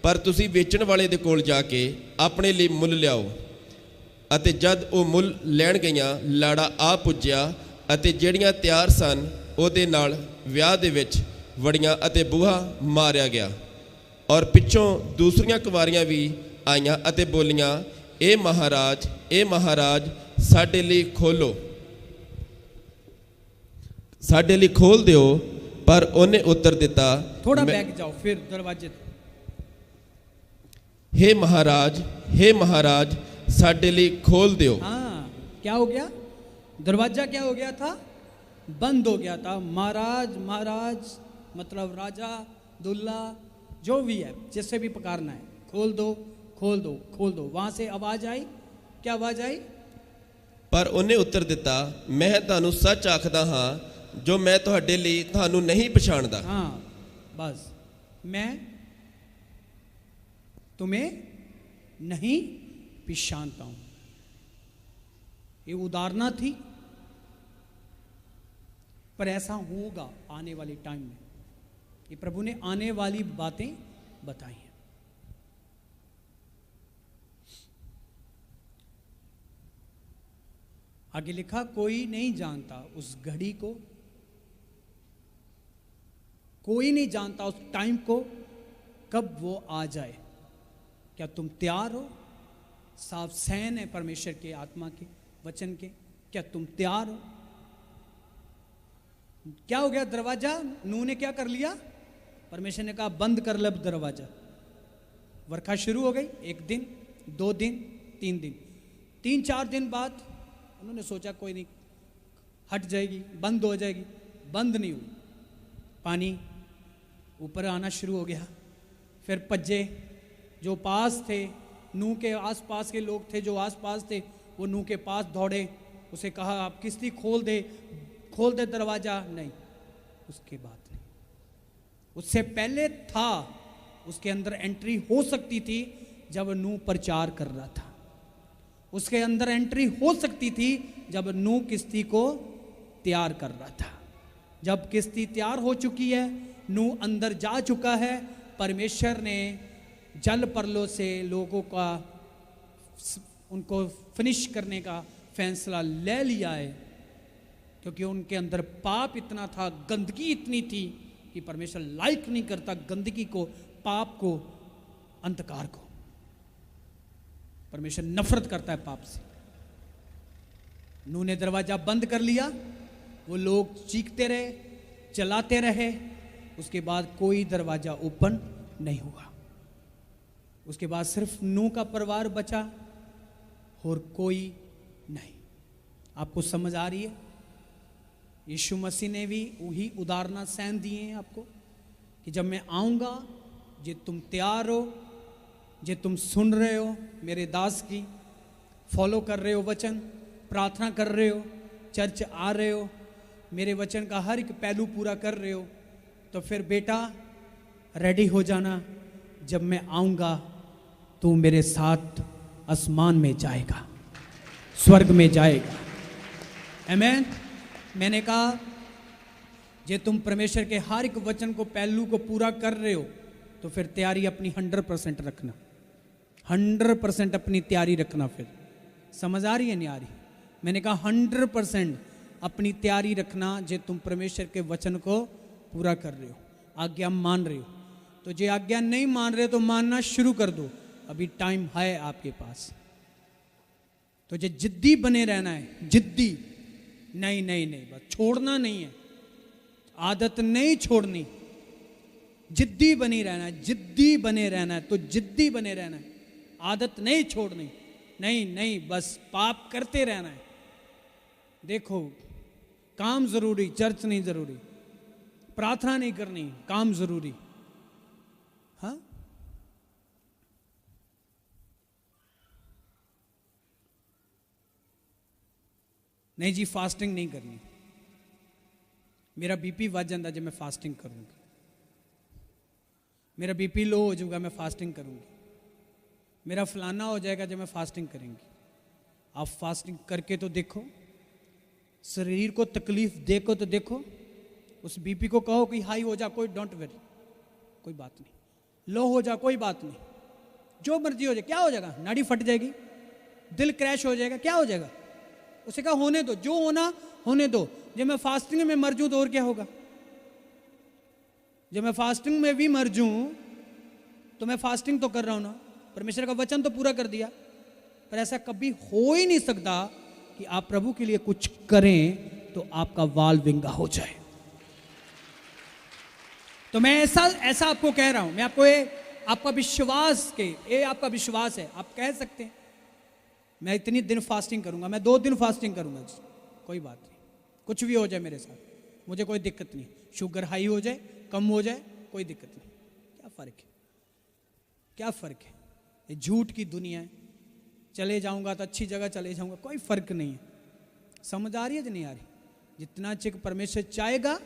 ਪਰ ਤੁਸੀਂ ਵੇਚਣ ਵਾਲੇ ਦੇ ਕੋਲ ਜਾ ਕੇ ਆਪਣੇ ਲਈ ਮੁੱਲ ਲਿਆਓ ਅਤੇ ਜਦ ਉਹ ਮੁੱਲ ਲੈਣ ਗਈਆਂ ਲਾੜਾ ਆ ਪੁੱਜਿਆ ਅਤੇ ਜਿਹੜੀਆਂ ਤਿਆਰ ਸਨ ਉਹਦੇ ਨਾਲ ਵਿਆਹ ਦੇ ਵਿੱਚ ਵੜੀਆਂ ਅਤੇ ਬੂਹਾ ਮਾਰਿਆ ਗਿਆ ਔਰ ਪਿੱਛੋਂ ਦੂਸਰੀਆਂ ਕੁਵਾਰੀਆਂ ਵੀ ਆਈਆਂ ਅਤੇ ਬੋਲੀਆਂ ਇਹ ਮਹਾਰਾਜ ਸਾਡੇ ਲਈ ਖੋਲ ਦਿਓ पर उन्हें उत्तर दिता थोड़ा बैक जाओ फिर दरवाजे हे महाराज साडे लिए खोल दियो। हाँ क्या हो गया दरवाजा क्या हो गया था बंद हो गया था महाराज मतलब राजा दुल्ला जो भी है जिससे भी पुकारना है खोल दो वहां से आवाज आई क्या आवाज आई पर उन्हें उत्तर दिता मैं तानू सच आखदा हाँ जो मैं तुहाडे लई थानू नहीं पछाणदा। हाँ बस मैं तुम्हें नहीं पहचानता हूं ये उदाहरणा थी पर ऐसा होगा आने वाली टाइम में ये प्रभु ने आने वाली बातें बताई हैं। आगे लिखा कोई नहीं जानता उस घड़ी को कोई नहीं जानता उस टाइम को कब वो आ जाए क्या तुम तैयार हो साफ सहन है परमेश्वर के आत्मा के वचन के क्या तुम तैयार हो क्या हो गया दरवाजा नूह ने क्या कर लिया परमेश्वर ने कहा बंद कर लब दरवाजा वर्षा शुरू हो गई 1 दिन 2 दिन 3 दिन 3-4 दिन बाद उन्होंने सोचा कोई नहीं हट जाएगी बंद हो जाएगी बंद नहीं हुई पानी ऊपर आना शुरू हो गया फिर पज्जे जो पास थे नूह के आसपास के लोग थे जो आसपास थे वो नूह के पास दौड़े उसे कहा आप किस्ती खोल दे दरवाज़ा नहीं उसके बाद नहीं उससे पहले था उसके अंदर एंट्री हो सकती थी जब नूह प्रचार कर रहा था उसके अंदर एंट्री हो सकती थी जब नूह किस्ती को तैयार कर रहा था जब किस्ती तैयार हो चुकी है नूह अंदर जा चुका है परमेश्वर ने जल परलों से लोगों का उनको फिनिश करने का फैसला ले लिया है क्योंकि उनके अंदर पाप इतना था गंदगी इतनी थी कि परमेश्वर लाइक नहीं करता गंदगी को पाप को अंधकार को परमेश्वर नफरत करता है पाप से नूह ने दरवाजा बंद कर लिया वो लोग चीखते रहे चलाते रहे उसके बाद कोई दरवाजा ओपन नहीं हुआ उसके बाद सिर्फ नूह का परिवार बचा और कोई नहीं आपको समझ आ रही है यीशु मसीह ने भी वही उदाहरण सहन दिए हैं आपको कि जब मैं आऊँगा जे तुम तैयार हो जे तुम सुन रहे हो मेरे दास की फॉलो कर रहे हो वचन प्रार्थना कर रहे हो चर्च आ रहे हो मेरे वचन का हर एक पहलू पूरा कर रहे हो तो फिर बेटा रेडी हो जाना जब मैं आऊँगा तू मेरे साथ आसमान में जाएगा स्वर्ग में जाएगा आमीन। मैंने कहा जे तुम परमेश्वर के हर एक वचन को पहलू को पूरा कर रहे हो तो फिर तैयारी अपनी 100% रखना 100% अपनी तैयारी रखना फिर समझ आ रही है नहीं आ रही मैंने कहा 100% अपनी तैयारी रखना जे तुम परमेश्वर के वचन को पूरा कर रहे हो आज्ञा मान रहे हो तो जे आज्ञा नहीं मान रहे तो मानना शुरू कर दो अभी टाइम है आपके पास तुझे जिद्दी बने रहना है, जिद्दी। नहीं नहीं नहीं, बस छोड़ना नहीं है, आदत नहीं छोड़नी, जिद्दी बनी रहना है, जिद्दी बने रहना है, तो जिद्दी बने रहना है, आदत नहीं छोड़नी। नहीं नहीं, बस पाप करते रहना है। देखो, काम जरूरी, चर्च नहीं जरूरी, प्रार्थना नहीं करनी, काम जरूरी। हाँ, नहीं जी फास्टिंग नहीं करनी, मेरा बीपी बढ़ जाता जब मैं फास्टिंग करूंगी, मेरा बीपी लो हो जाऊंगा मैं फास्टिंग करूंगी, मेरा फलाना हो जाएगा जब मैं फास्टिंग करेंगी। आप फास्टिंग करके तो देखो, शरीर को तकलीफ देखो तो देखो, उस बीपी को कहो कि हाई हो जा, कोई डोंट वेरी, कोई बात नहीं, लो हो जा, कोई बात नहीं, जो मर्जी हो जाए, क्या हो जाएगा, नाड़ी फट जाएगी, दिल क्रैश हो जाएगा, क्या हो जाएगा, उसे कहा होने दो, जो होना होने दो। जब मैं फास्टिंग में मर जूं तो और क्या होगा, जब मैं फास्टिंग में भी मर जूं तो मैं फास्टिंग तो कर रहा हूं ना, परमेश्वर का वचन तो पूरा कर दिया। पर ऐसा कभी हो ही नहीं सकता कि आप प्रभु के लिए कुछ करें तो आपका वाल विंगा हो जाए। तो मैं ऐसा आपको कह रहा हूं, मैं आपको आपका विश्वास के, ये आपका विश्वास है, आप कह सकते हैं मैं इतनी दिन फास्टिंग करूंगा, मैं 2 दिन फास्टिंग करूंगा, कोई बात नहीं, कुछ भी हो जाए मेरे साथ, मुझे कोई दिक्कत नहीं, शुगर हाई हो जाए, कम हो जाए, कोई दिक्कत नहीं, क्या फर्क है, क्या फर्क है, ये झूठ की दुनिया है। चले जाऊंगा तो अच्छी जगह चले जाऊंगा, कोई फर्क नहीं है। समझ आ रही है कि नहीं आ रही? जितना चिक परमेश्वर चाहेगा,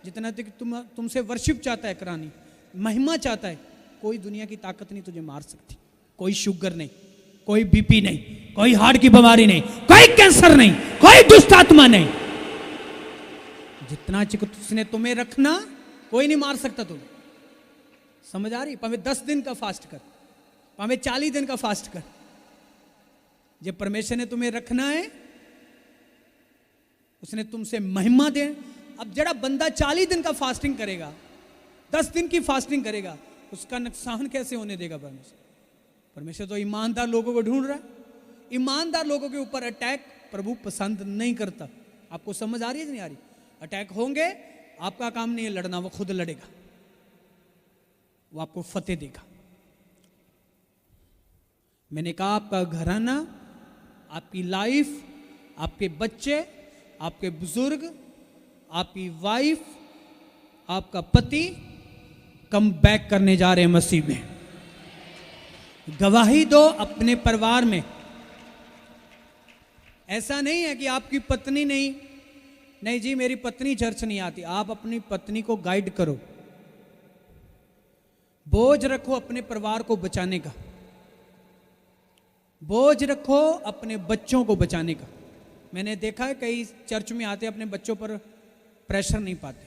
जितना तक तुमसे वर्शिप चाहता है करानी, महिमा चाहता है, कोई दुनिया की ताकत नहीं तुझे मार सकती। कोई शुगर नहीं, कोई बीपी नहीं, कोई हार्ट की बीमारी नहीं, कोई कैंसर नहीं, कोई दुष्ट आत्मा नहीं। जितना चिक उसने तुम्हें रखना, कोई नहीं मार सकता तुम्हें। समझ आ रही? पावे 10 दिन का फास्ट कर, पावे 40 दिन का फास्ट कर, जब परमेश्वर ने तुम्हें रखना है, उसने तुमसे महिमा दे। अब जरा बंदा 40 दिन का फास्टिंग करेगा, 10 दिन की फास्टिंग करेगा, उसका नुकसान कैसे होने देगा परमेश्वर? परमेश्वर तो ईमानदार लोगों को ढूंढ रहा है। ईमानदार लोगों के ऊपर अटैक प्रभु पसंद नहीं करता। आपको समझ आ रही है कि नहीं आ रही? अटैक होंगे, आपका काम नहीं है लड़ना, वो खुद लड़ेगा, वो आपको फतेह देगा। मैंने कहा आपका घराना, आपकी लाइफ, आपके बच्चे, आपके बुजुर्ग, आपकी वाइफ, आपका पति कम बैक करने जा रहे हैं मसीह में। गवाही दो अपने परिवार में। ऐसा नहीं है कि आपकी पत्नी नहीं जी मेरी पत्नी चर्च नहीं आती। आप अपनी पत्नी को गाइड करो, बोझ रखो अपने परिवार को बचाने का, बोझ रखो अपने बच्चों को बचाने का। मैंने देखा है कई चर्च में आते अपने बच्चों पर प्रेशर नहीं पाते।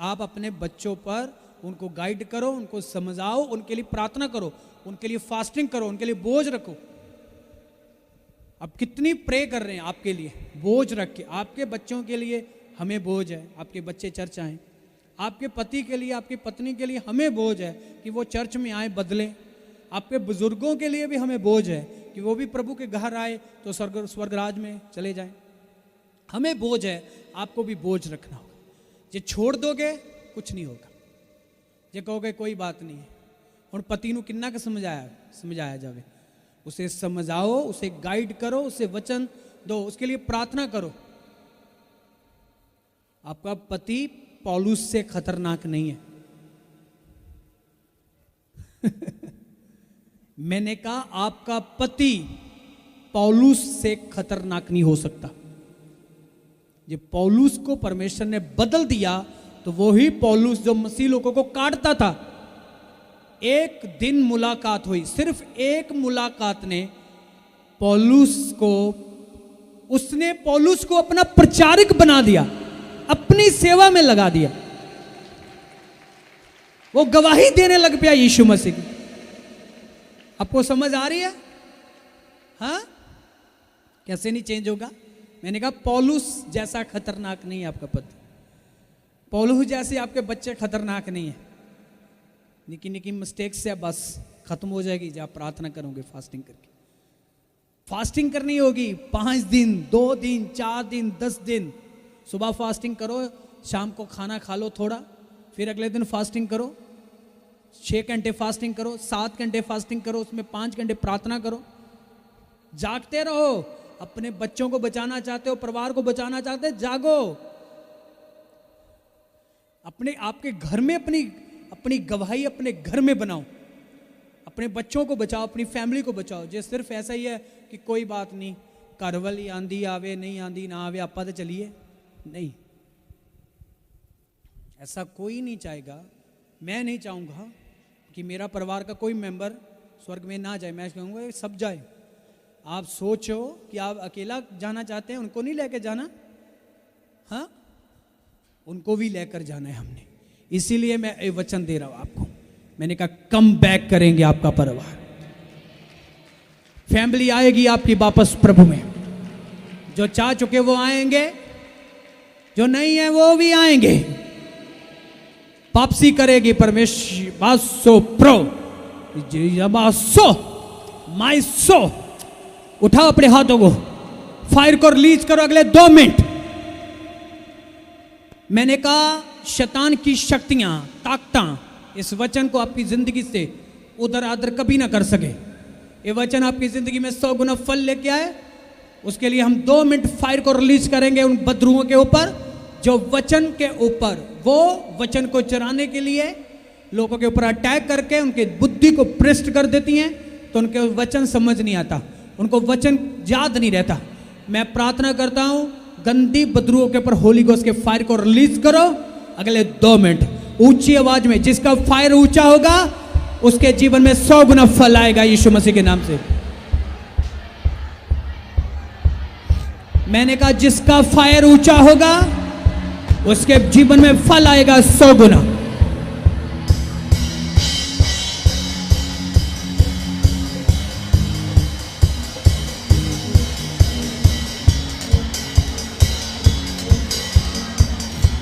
आप अपने बच्चों पर उनको गाइड करो, उनको समझाओ, उनके लिए प्रार्थना करो, उनके लिए फास्टिंग करो, उनके लिए बोझ रखो। अब कितनी प्रे कर रहे हैं आपके लिए, बोझ रख के। आपके बच्चों के लिए हमें बोझ है, आपके बच्चे चर्च आए। आपके पति के लिए, आपकी पत्नी के लिए हमें बोझ है कि वो चर्च में आए, बदलें। आपके बुजुर्गों के लिए भी हमें बोझ है कि वो भी प्रभु के घर आए तो स्वर्गराज में चले जाएं। हमें बोझ है, आपको भी बोझ रखना होगा। जे छोड़ दोगे कुछ नहीं होगा, जे कहोगे कोई बात नहीं है। और पति नू किन्ना का समझाया जावे, उसे समझाओ, उसे गाइड करो, उसे वचन दो, उसके लिए प्रार्थना करो। आपका पति पौलुस से खतरनाक नहीं है। मैंने कहा आपका पति पौलुस से खतरनाक नहीं हो सकता। जब पौलुस को परमेश्वर ने बदल दिया तो वही पौलुस जो मसीह लोगों को काटता था, एक दिन मुलाकात हुई, सिर्फ एक मुलाकात ने पौलुस को अपना प्रचारक बना दिया, अपनी सेवा में लगा दिया। वो गवाही देने लग गया यीशु मसीह की। आपको समझ आ रही है? हाँ, कैसे नहीं चेंज होगा? मैंने कहा पौलुस जैसा खतरनाक नहीं है आपका पति, पौलुस जैसे आपके बच्चे खतरनाक नहीं है। निकी निकी मिस्टेक से बस खत्म हो जाएगी जब आप प्रार्थना करोगे फास्टिंग करके। फास्टिंग करनी होगी 5 दिन, 2 दिन, 4 दिन, 10 दिन। सुबह फास्टिंग करो, शाम को खाना खा लो थोड़ा, फिर अगले दिन फास्टिंग करो, 6 घंटे फास्टिंग करो, 7 घंटे फास्टिंग करो, उसमें 5 घंटे प्रार्थना करो। जागते रहो। अपने बच्चों को बचाना चाहते हो, परिवार को बचाना चाहते हो, जागो। अपने आपके घर में अपनी गवाही अपने घर में बनाओ, अपने बच्चों को बचाओ, अपनी फैमिली को बचाओ। जो सिर्फ ऐसा ही है कि कोई बात नहीं, घर वाली आंधी आवे नहीं आंधी ना आवे, आपा तो चलिए, नहीं, ऐसा कोई नहीं चाहेगा। मैं नहीं चाहूँगा कि मेरा परिवार का कोई मेंबर स्वर्ग में ना जाए, मैं कहूँगा सब जाए। आप सोचो कि आप अकेला जाना चाहते हैं, उनको नहीं लेकर जाना, हाँ, उनको भी लेकर जाना है हमने। इसीलिए मैं ये वचन दे रहा हूँ आपको। मैंने कहा कम बैक करेंगे आपका परिवार, फैमिली आएगी आपकी वापस प्रभु में। जो चाह चुके वो आएंगे, जो नहीं है वो भी आएंगे। वापसी करेगी परमेश्वर। बासो प्रो बासो माइसो। उठाओ अपने हाथों को, फायर को रिलीज करो अगले 2 मिनट। मैंने कहा शैतान की शक्तियां, ताकतां इस वचन को आपकी जिंदगी से उधर आधर कभी ना कर सके। ये वचन आपकी जिंदगी में 100 गुना फल लेके आए, उसके लिए हम 2 मिनट फायर को रिलीज करेंगे उन बदरुओं के ऊपर जो वचन के ऊपर, वो वचन को चराने के लिए लोगों के ऊपर अटैक करके उनके बुद्धि को भ्रष्ट कर देती हैं, तो उनके वचन समझ नहीं आता, उनको वचन याद नहीं रहता। मैं प्रार्थना करता हूं गंदी बदरुओं के ऊपर होली गोस्ट के फायर को रिलीज करो अगले 2 मिनट ऊंची आवाज में। जिसका फायर ऊंचा होगा उसके जीवन में 100 गुना फल आएगा यीशु मसीह के नाम से। मैंने कहा जिसका फायर ऊंचा होगा उसके जीवन में फल आएगा 100 गुना।